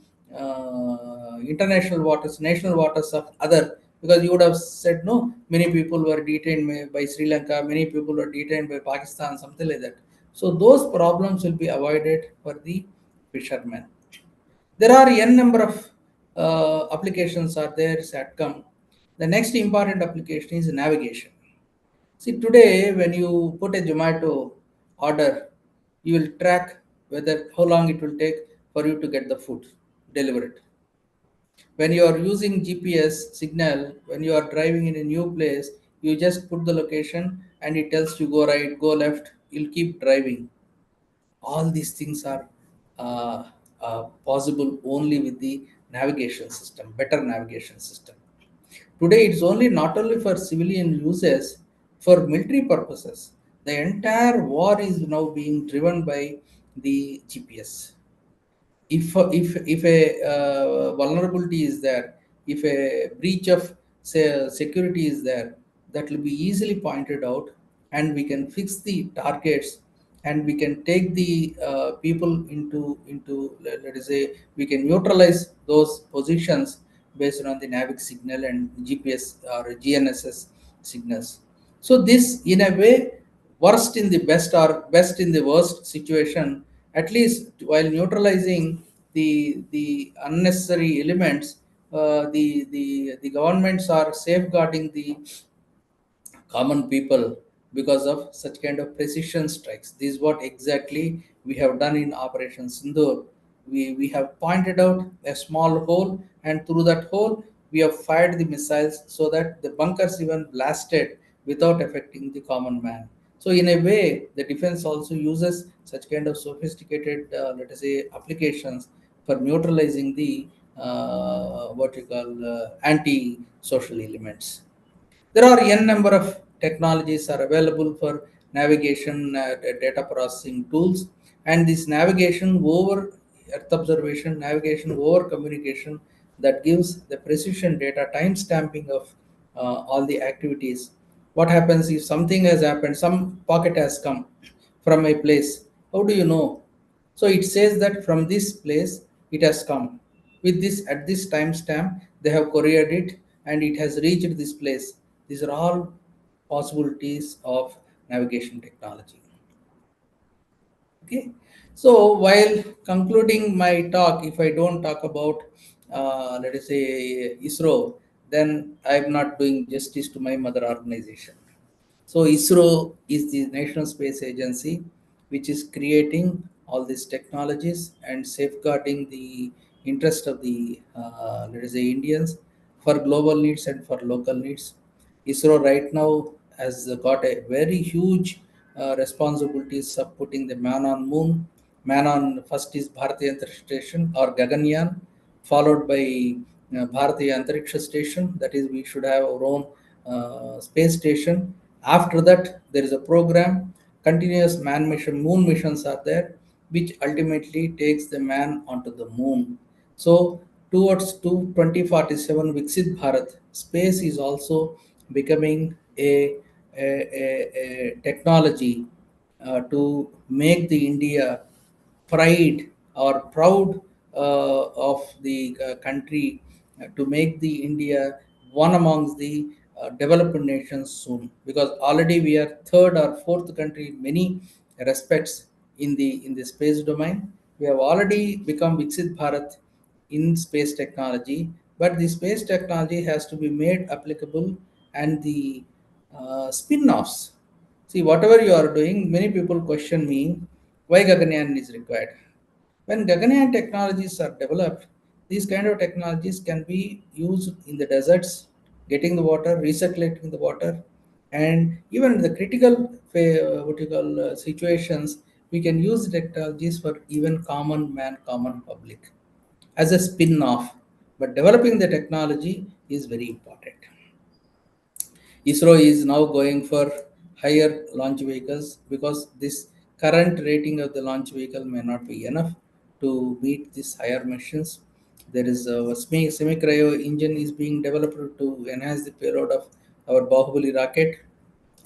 international waters, national waters of other, because you would have said no, many people were detained by Sri Lanka, many people were detained by Pakistan, something like that. So those problems will be avoided for the fishermen. There are n number of applications are there SATCOM. The next important application is navigation. See, today when you put a Zomato order, you will track whether how long it will take for you to get the food delivered. When you are using GPS signal, when you are driving in a new place, you just put the location and it tells you go right, go left. You'll keep driving. All these things are possible only with the navigation system, better navigation system. Today it's only not only for civilian uses, for military purposes. The entire war is now being driven by the GPS. If a vulnerability is there, if a breach of say security is there, that will be easily pointed out, and we can fix the targets, and we can take the people into let us say, we can neutralize those positions based on the navic signal and GPS or GNSS signals. So this, in a way, worst in the best or best in the worst situation, at least while neutralizing the unnecessary elements, the governments are safeguarding the common people because of such kind of precision strikes. This is what exactly we have done in Operation Sindoor. We have pointed out a small hole, and through that hole we have fired the missiles so that the bunkers even blasted without affecting the common man. So in a way, the defense also uses such kind of sophisticated, let us say, applications for neutralizing the what you call anti-social elements. There are n number of technologies are available for navigation, data processing tools, and this navigation over earth observation, navigation over communication, that gives the precision data time stamping of all the activities. What happens if something has happened, some pocket has come from a place, how do you know? So it says that from this place it has come with this at this timestamp, they have couriered it and it has reached this place. These are all possibilities of navigation technology. Okay. So while concluding my talk, if I don't talk about, let us say, ISRO, then I'm not doing justice to my mother organization. So ISRO is the National Space Agency, which is creating all these technologies and safeguarding the interest of the, let us say, Indians for global needs and for local needs. ISRO right now has got a very huge responsibilities of putting the man on moon. Man on first is Bharatiya Antariksha Station or Gaganyaan, followed by Bharatiya Antariksha Station. That is, we should have our own space station. After that, there is a program. Continuous man mission, moon missions are there, which ultimately takes the man onto the moon. So towards 2047 Viksit Bharat, space is also becoming a technology to make the India pride or proud of the country, to make the India one amongst the developed nations soon, because already we are third or fourth country in many respects in the space domain. We have already become Viksit Bharat in space technology, but the space technology has to be made applicable, and the spin-offs. See, whatever you are doing, many people question me why Gaganyaan is required. When Gaganyaan technologies are developed, these kind of technologies can be used in the deserts, getting the water, recirculating the water, and even in the critical what you call situations, we can use the technologies for even common man, common public as a spin-off. But developing the technology is very important. ISRO is now going for higher launch vehicles because this current rating of the launch vehicle may not be enough to meet these higher missions. There is a semi-cryo engine is being developed to enhance the payload of our Bahubali rocket,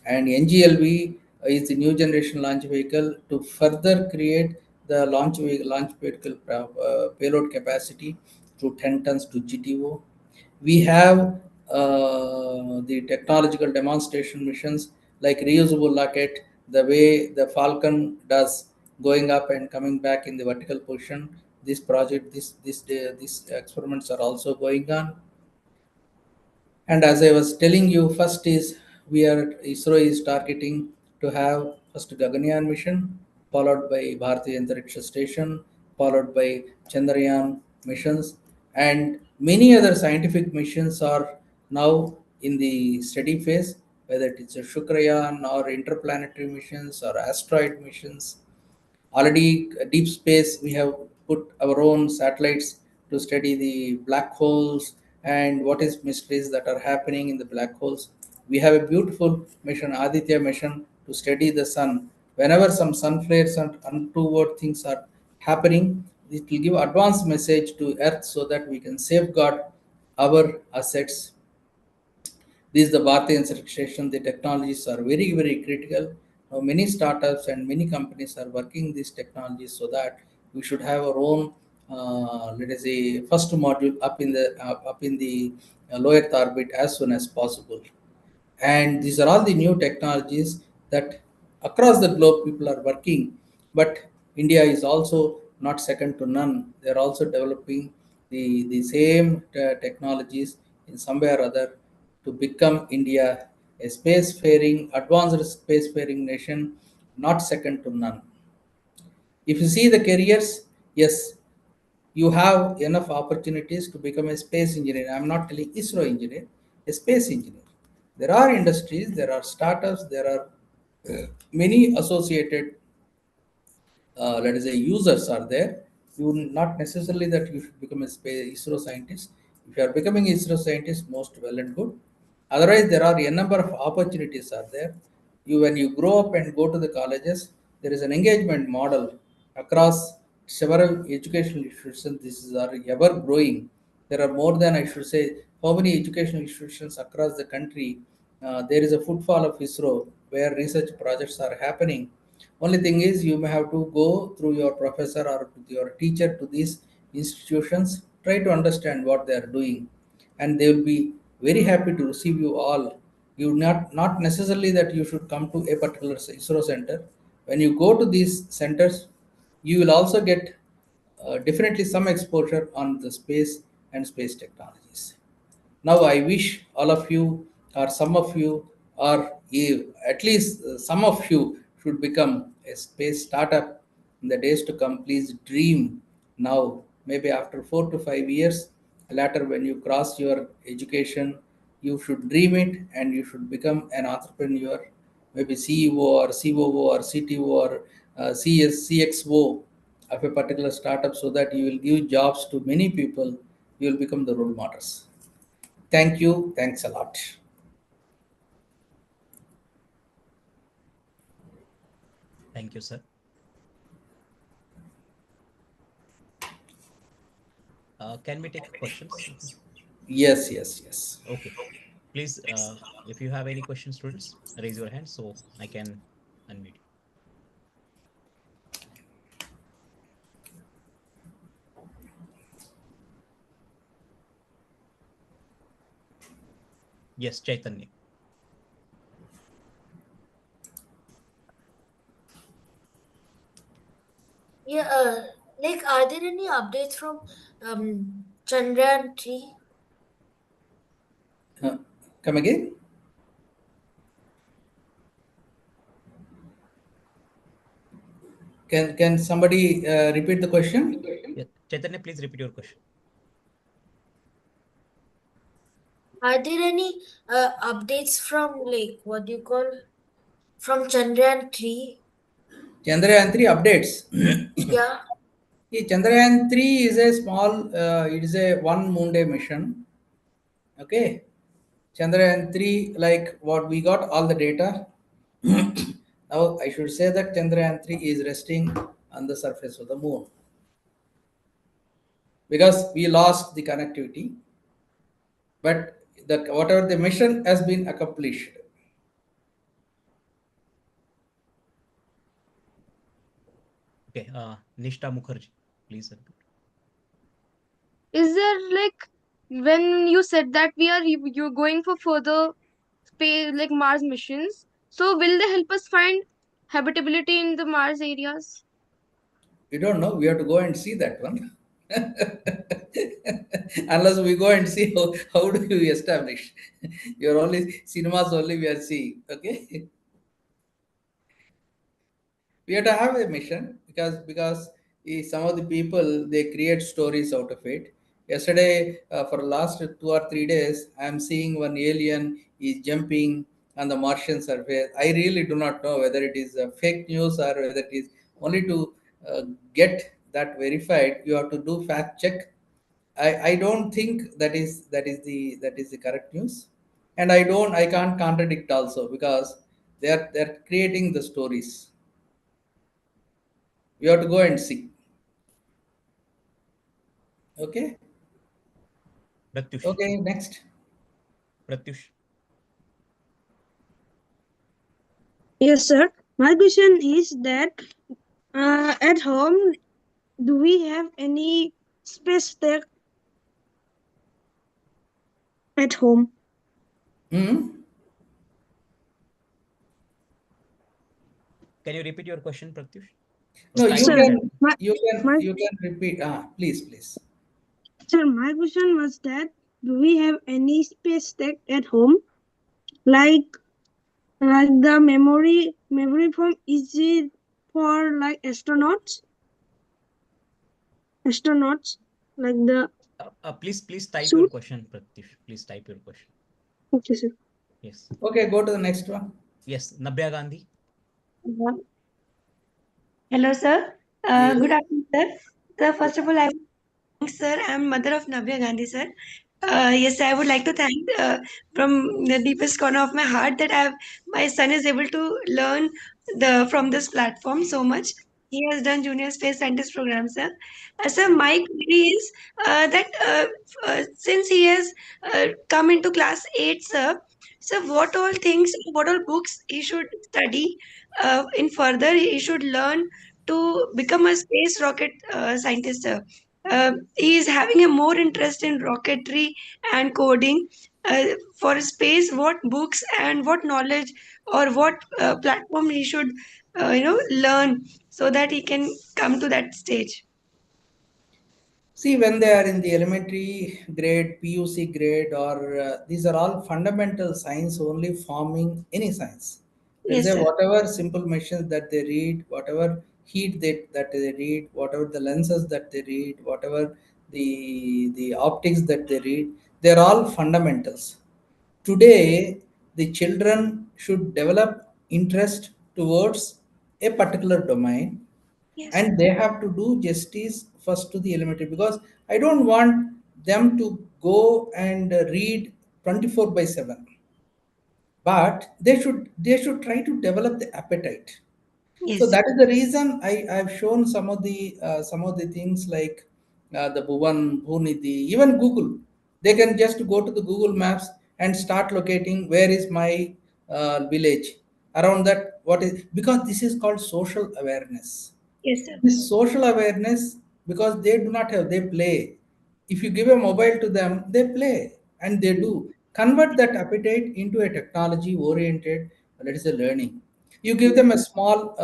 and NGLV is the new generation launch vehicle to further create the launch vehicle payload capacity to 10 tons to GTO. We have the technological demonstration missions like reusable rocket, the way the Falcon does, going up and coming back in the vertical position. This project, these experiments are also going on. And as I was telling you, first is we are ISRO is targeting to have first Gaganyaan mission, followed by Bharatiya Antariksha Station, followed by Chandrayaan missions, and many other scientific missions are now in the steady phase, whether it is a Shukrayaan or interplanetary missions or asteroid missions. Already, deep space, we have put our own satellites to study the black holes and what is mysteries that are happening in the black holes. We have a beautiful mission, Aditya mission, to study the sun. Whenever some sun flares and untoward things are happening, it will give advance message to Earth so that we can safeguard our assets. This is the Bharti institution. The technologies are very, very critical. Now, many startups and many companies are working these technologies so that we should have our own, let us say, first module up in the low Earth orbit as soon as possible. And these are all the new technologies that across the globe people are working. But India is also not second to none. They are also developing the same technologies in some way or other to become India a spacefaring, advanced spacefaring nation, not second to none. If you see the careers, yes, you have enough opportunities to become a space engineer. I'm not telling ISRO engineer, a space engineer. There are industries, there are startups, there are Many associated, let us say, users are there. You not necessarily that you should become a space ISRO scientist. If you are becoming ISRO scientist, most well and good. Otherwise, there are a number of opportunities are there. You when you grow up and go to the colleges, there is an engagement model across several educational institutions. This is are ever growing. There are more than I should say how many educational institutions across the country. There is a footfall of ISRO where research projects are happening. Only thing is, you may have to go through your professor or your teacher to these institutions, try to understand what they are doing, and they will be very happy to receive you all. You not necessarily that you should come to a particular ISRO center. When you go to these centers, you will also get definitely some exposure on the space and space technologies. Now, I wish all of you, or some of you, or at least some of you, should become a space startup in the days to come. Please dream now. Maybe after 4 to 5 years, later when you cross your education, you should dream it and you should become an entrepreneur, maybe CEO or COO or CTO or CXO of a particular startup, so that you will give jobs to many people. You will become the role models. Thank you. Thanks a lot.
Thank you, sir. Can we take questions?
Yes, yes, yes.
Okay. Please, if you have any questions, students, raise your hand so I can unmute you. Yes, Chaitanya.
Yeah, like, are there any updates from Chandrayaan 3?
Uh, Come again? Can somebody repeat the question?
Yeah, Chaitanya, please repeat your question.
Are there any updates from, like, what do you call, from Chandrayaan 3?
Chandrayaan 3 updates.
Yeah.
Chandrayaan 3 is a small, it is a one moon day mission. Okay. Chandrayaan 3, like what we got all the data. Now, I should say that Chandrayaan 3 is resting on the surface of the moon because we lost the connectivity, but whatever the mission has been accomplished.
Okay, Nishta Mukherjee, please repeat.
Is there like when you said that you're going for further space like Mars missions, so will they help us find habitability in the Mars areas?
We don't know. We have to go and see that one. Unless we go and see how do you establish? You're only cinemas only we are seeing. Okay. We have to have a mission because some of the people they create stories out of it. Yesterday, for the last 2 or 3 days, I am seeing one alien is jumping on the Martian surface. I really do not know whether it is fake news or whether it is only to uh, get that verified. You have to do fact check. I don't think that is the correct news, and I can't contradict also because they're creating the stories. You have to go and see. Okay.
Pratyush.
Okay. Next.
Pratyush.
Yes, sir. My question is that at home, do we have any space tech at home?
Hmm.
Can you repeat your question, Pratyush?
No,
Just type
you
in
Sir,
chat.
can
my
you can
my
you can repeat. Please, please.
my question was that do we have any space tech at home? Like the memory foam, is it for like astronauts like the
Please type your
suit?
question, Pratyush. Please type your question.
Okay, sir.
Yes.
Okay, go to the next one.
Yes, Nabya Gandhi.
Uh, Hello, sir. Good
Yes.
afternoon, sir. Sir, first of all, I would thank sir. I'm mother of Navya Gandhi, sir. Yes, I would like to thank from the deepest corner of my heart that my son is able to learn from this platform so much. He has done junior space scientist program, sir. Sir, my query is that since he has come into class 8, sir, so what all things, what all books he should study in further he should learn to become a space rocket scientist, sir. He is having a more interest in rocketry and coding. For space, what books and what knowledge or what platform he should, learn so that he can come to that stage.
See, when they are in the elementary grade, PUC grade, or these are all fundamental science only forming any science. Let us
Yes,
say
sir.
whatever simple machines that they read, whatever that they read, whatever the lenses that they read, whatever the optics that they read, they're all fundamentals. Today, the children should develop interest towards a particular domain,
Yes, sir.
and they have to do justice first to the elementary, because I don't want them to go and read 24 by 7, but they should try to develop the appetite. So
Yes.
that is the reason I've shown some of the things like the Bhuvan, Bhuniti, even Google. They can just go to the Google Maps and start locating where is my village. Around that, what is, because this is called social awareness.
Yes, sir.
This social awareness, because they do not have, they play. If you give a mobile to them, they play and they do. Convert that appetite into a technology oriented, let us say, learning. You give them a small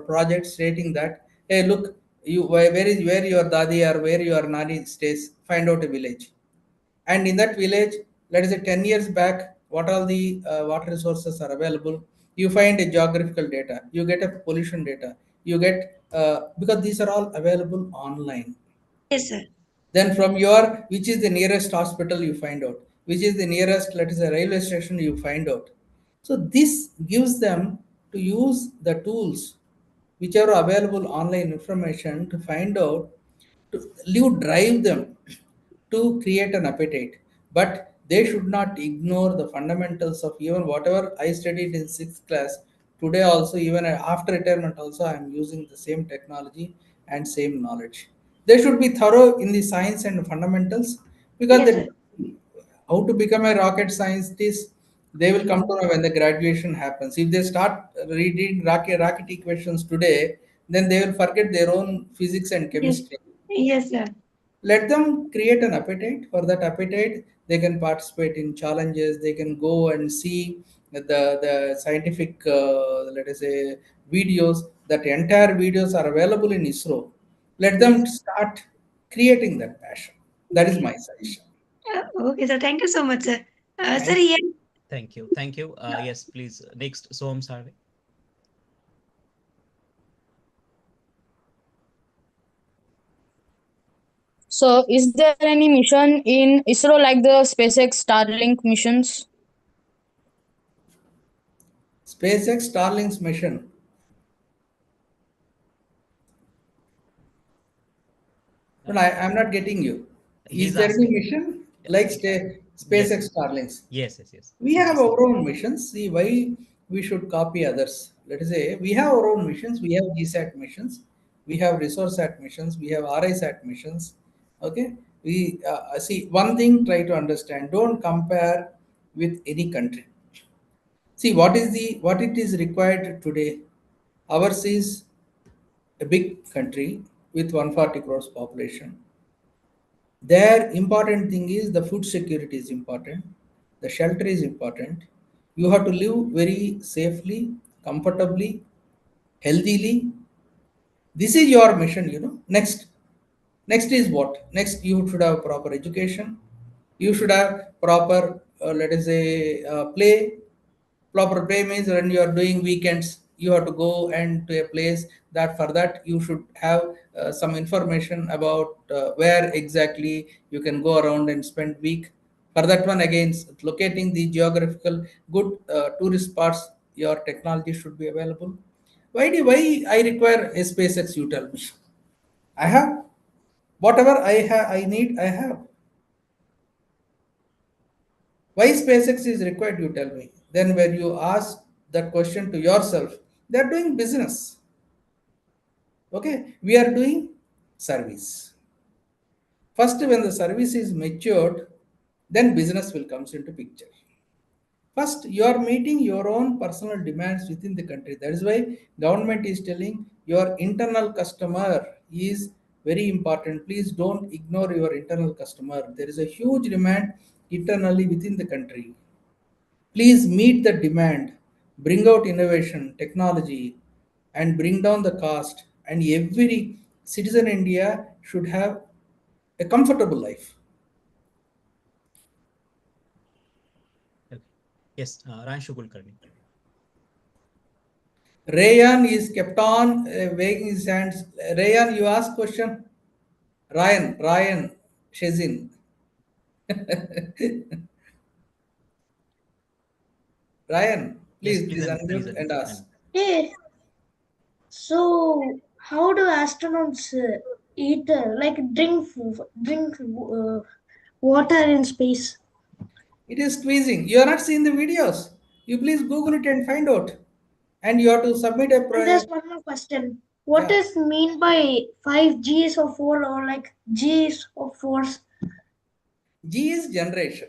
project stating that, hey, look, where is where your dadi or where your nani stays, find out a village. And in that village, let us say 10 years back, what all the water resources are available, you find a geographical data, you get a pollution data, you get, because these are all available online.
Yes, sir.
Then from your, which is the nearest hospital, you find out. Which is the nearest, let us say, railway station, you find out. So this gives them to use the tools which are available online information to find out, to you drive them to create an appetite. But they should not ignore the fundamentals of even whatever I studied in sixth class. Today also, even after retirement also, I am using the same technology and same knowledge. They should be thorough in the science and fundamentals, because
Yes,
they,
sir.
how to become a rocket scientist, they will come to know when the graduation happens. If they start reading rocket equations today, then they will forget their own physics and
Yes.
chemistry.
Yes, sir.
Let them create an appetite. For that appetite, they can participate in challenges, they can go and see the scientific, let us say, videos. That entire videos are available in ISRO. Let them
Yes.
start creating that passion. That is
Okay.
my suggestion.
Okay, sir. Thank you so much, sir. Sir,
Thank you.
yes.
Thank you. Thank you. Yes, please. Next, Soham Sarve.
So, is there any mission in ISRO like the SpaceX Starlink missions?
SpaceX Starlink's mission. But
Uh,
I'm not getting you. Is
he's
there any
asking.
mission
Yeah,
like
yes,
SpaceX Starlinks?
yes, yes, yes.
We
He's
have
asking.
our own missions. See, why we should copy others? Let us say we have our own missions. We have GSAT missions, we have resource sat missions, we have RISAT missions. Okay, we see one thing. Try to understand. Don't compare with any country. See what it is required today. Ours is a big country with 140 crores population. Their important thing is the food security is important, the shelter is important. You have to live very safely, comfortably, healthily. This is your mission, you know. Next is what? Next, you should have proper education. You should have proper, let us say, play. Proper play means when you are doing weekends, you have to go and to a place that for that you should have some information about where exactly you can go around and spend week. For that one again, locating the geographical good tourist spots. your technology should be available. Why I require a SpaceX? You tell me. I have whatever I need. I have. Why SpaceX is required? You tell me. Then when you ask that question to yourself, they are doing business. Okay, we are doing service. First, when the service is matured, then business will comes into picture. First, you are meeting your own personal demands within the country. That is why government is telling your internal customer is very important. Please don't ignore your internal customer. There is a huge demand internally within the country. Please meet the demand, bring out innovation, technology, and bring down the cost. And every citizen in India should have a comfortable life.
Okay. Yes, Ranshu Kulkarni.
Rayan is kept on waving his hands. Rayan, you ask question. Ryan, Shezin. Ryan,
Yes,
please
please
unmute and
unmute.
ask.
Hey, so how do astronauts eat, drink water in space?
It is squeezing. You are not seeing the videos. You please Google it and find out. And you have to submit a
And
project.
there's one more question. What
Yeah.
is mean by 5 Gs of 4 or like Gs of force?
G is generation.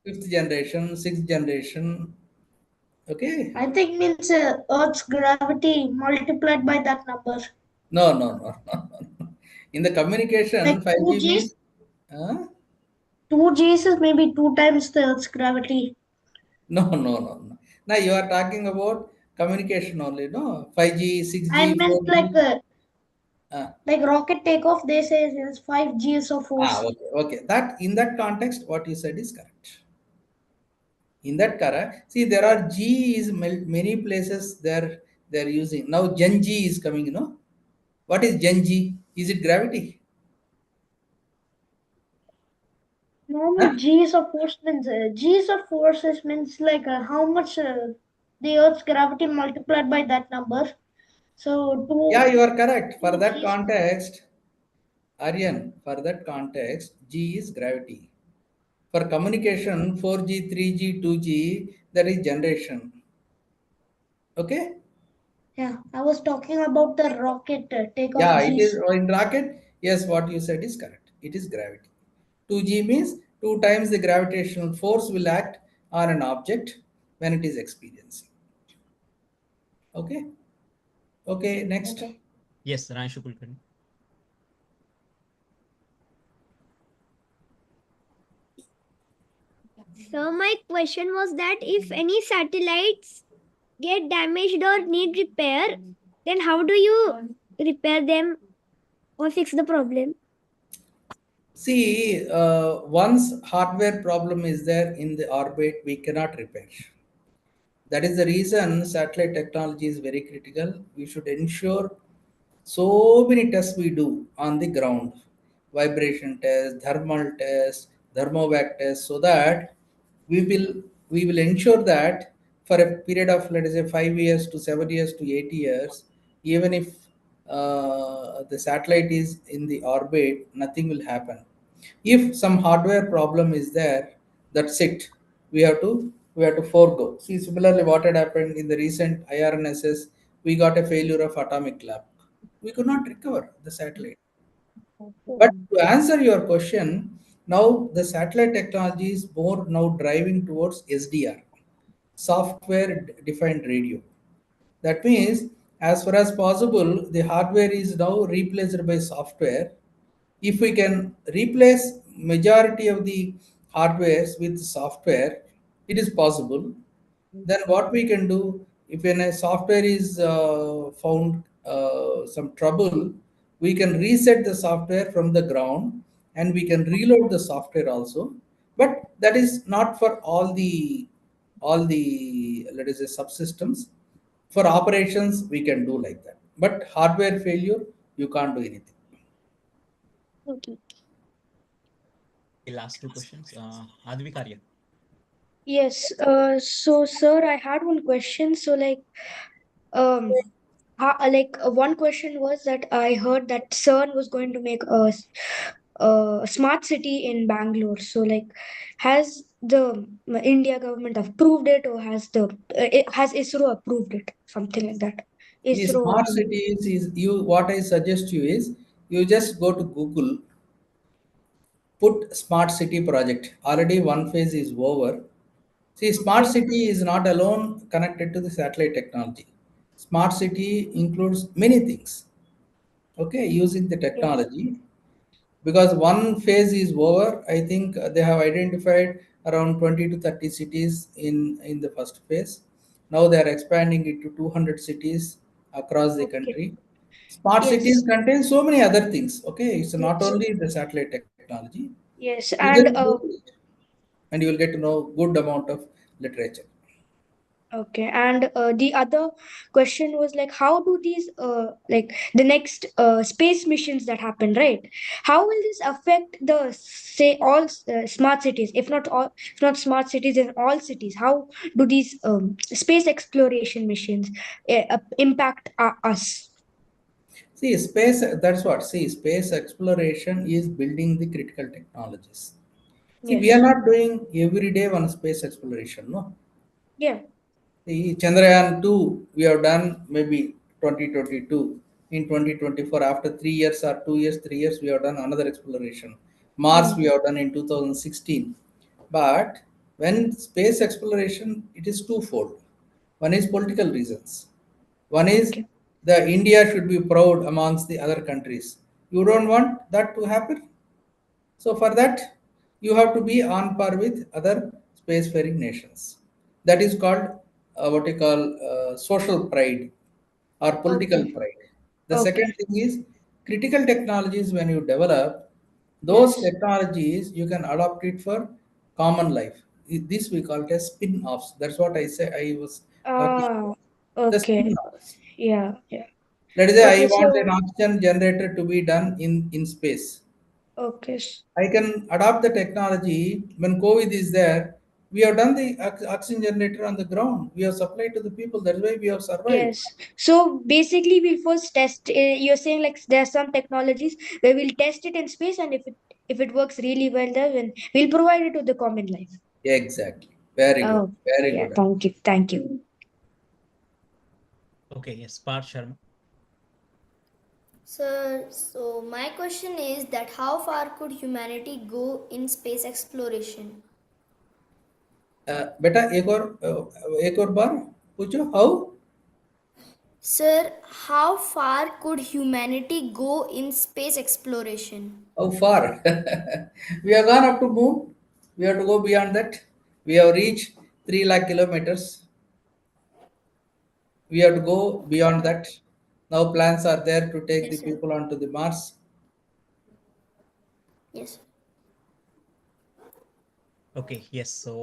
Fifth generation, sixth generation. Okay.
I think means Earth's gravity multiplied by that number.
No. In the communication,
Like 2
5G means
Gs,
uh,
2 Gs is maybe 2 times the Earth's gravity.
no. Now you are talking about communication only, no? 5G,
I
6G,
meant
4G. Uh,
like rocket takeoff. They say it's 5 Gs of force.
okay. That in that context, what you said is correct. In that correct. See, there are G is many places they're using now. Gen G is coming. What is Gen G? Is it gravity?
Normal
Huh?
G's of force means G's of forces means like how much the Earth's gravity multiplied by that number. So
Yeah,
two
you are correct. For
two
that
G's.
context, Aryan, for that context, G is gravity. For communication, 4G, 3G, 2G, that is generation. Okay?
Yeah, I was talking about the rocket takeoff
Yeah, it is
G's.
in rocket. Yes, what you said is correct. It is gravity. 2G means two times the gravitational force will act on an object when it is experiencing. Okay? Okay, next.
Okay.
Yes, Ranshu Kulkarni.
So my question was that if any satellites get damaged or need repair, then how do you repair them or fix the problem?
See, once hardware problem is there in the orbit, we cannot repair. That is the reason satellite technology is very critical. We should ensure so many tests we do on the ground, vibration test, thermal test, thermovac test, so that we will we will ensure that for a period of, let us say, 5 years to 7 years to 8 years, even if the satellite is in the orbit, nothing will happen. If some hardware problem is there, that's it. We have to forego. See, similarly, what had happened in the recent IRNSS, we got a failure of atomic clock. We could not recover the satellite. But to answer your question, now the satellite technology is more now driving towards SDR, software defined radio. That means, as far as possible, the hardware is now replaced by software. If we can replace majority of the hardwares with software, it is possible. Then what we can do, if when a software is found some trouble, we can reset the software from the ground and we can reload the software also. But that is not for all the, let us say, subsystems. For operations we can do like that, but hardware failure you can't do anything.
Okay.
The last two questions. Advikarya.
Yes. So, sir, I had one question. So, um, one question was that I heard that CERN was going to make a smart city in Bangalore. So, has the India government approved it, or has ISRO approved it? Something like that.
See,
ISRO or
smart cities is you. What I suggest you is you just go to Google, put smart city project. Already one phase is over. See, smart
okay,
city is not alone connected to the satellite technology. Smart city includes many things. Okay, using the
yes,
technology, because one phase is over. I think they have identified around 20 to 30 cities in the first phase. Now they are expanding it to 200 cities across the
okay,
country. Smart cities
yes,
contain so many other things. Okay, it's not
yes,
only the satellite technology.
yes,
You just
and
Google it and you will get to know good amount of literature.
okay, and the other question was like, how do these the next space missions that happen, right? How will this affect the say all smart cities? If not all, if not smart cities, in all cities, how do these space exploration missions impact us?
See, space, that's what. See, space exploration is building the critical technologies. See, we are
Yes.
not doing every day one space exploration, no.
Yeah.
See, Chandrayaan 2, we have done maybe 2022. In 2024, after 3 years or 2 years, 3 years, we have done another exploration. Mars, we
Mm.
have done in 2016. But when space exploration, it is twofold. One is political reasons. One is
Okay.
the India should be proud amongst the other countries. You don't want that to happen. So for that, you have to be on par with other spacefaring nations. That is called what you call social pride or political
Okay.
pride. The second
Okay.
thing is critical technologies. When you develop those
Yes.
technologies, you can adopt it for common life. This we call it as spin-offs. That's what I say. I was talking
Ah.
about the
Okay.
spin-offs.
Yeah. Yeah.
Let us say I
Okay.
want an
So.
oxygen generator to be done in space.
Okay.
I can adopt the technology when COVID is there. We have done the oxygen generator on the ground. We have supplied to the people. That's why we have survived.
Yes. So basically, we'll first test. You're saying like there are some technologies where we'll test it in space, and if it works really well there, then we'll provide it to the common life.
Exactly. Very good.
Oh,
Very
yeah.
good.
Thank you. Thank you.
Okay, yes, Parth Sharma.
Sir, so my question is that how far could humanity go in space exploration?
बेटा एक और बार पूछो how
Sir, how far could humanity go in space exploration?
How far we have gone up to moon. We have to go beyond that. We have reached 3 lakh kilometers. We have to go beyond that. Now plans are there to take the
Yes, sir.
people onto the Mars.
Yes.
Okay yes so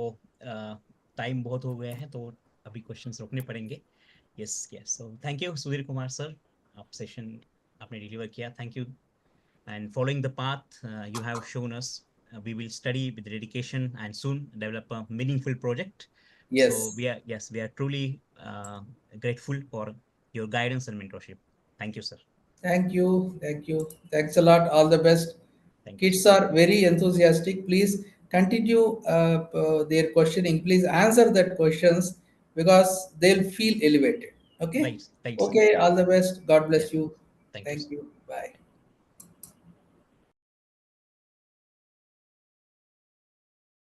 time बहुत हो गया है तो अभी questions रोकने पड़ेंगे yes yes so thank you Sudhir Kumar sir आप session आपने डिलीवर किया thank you and following the path you have shown us we will study with dedication and soon develop a meaningful project so
Yes.
we are truly grateful for your guidance and mentorship thank you sir
Thank you. Thank you. Thanks a lot. All the best.
thank you
Kids are very enthusiastic. Please continue their questioning. Please answer that questions because they'll feel elevated. Okay.
right sir
Okay. All the best. God
yeah
bless you.
thank you
Thank
sir
you. Bye.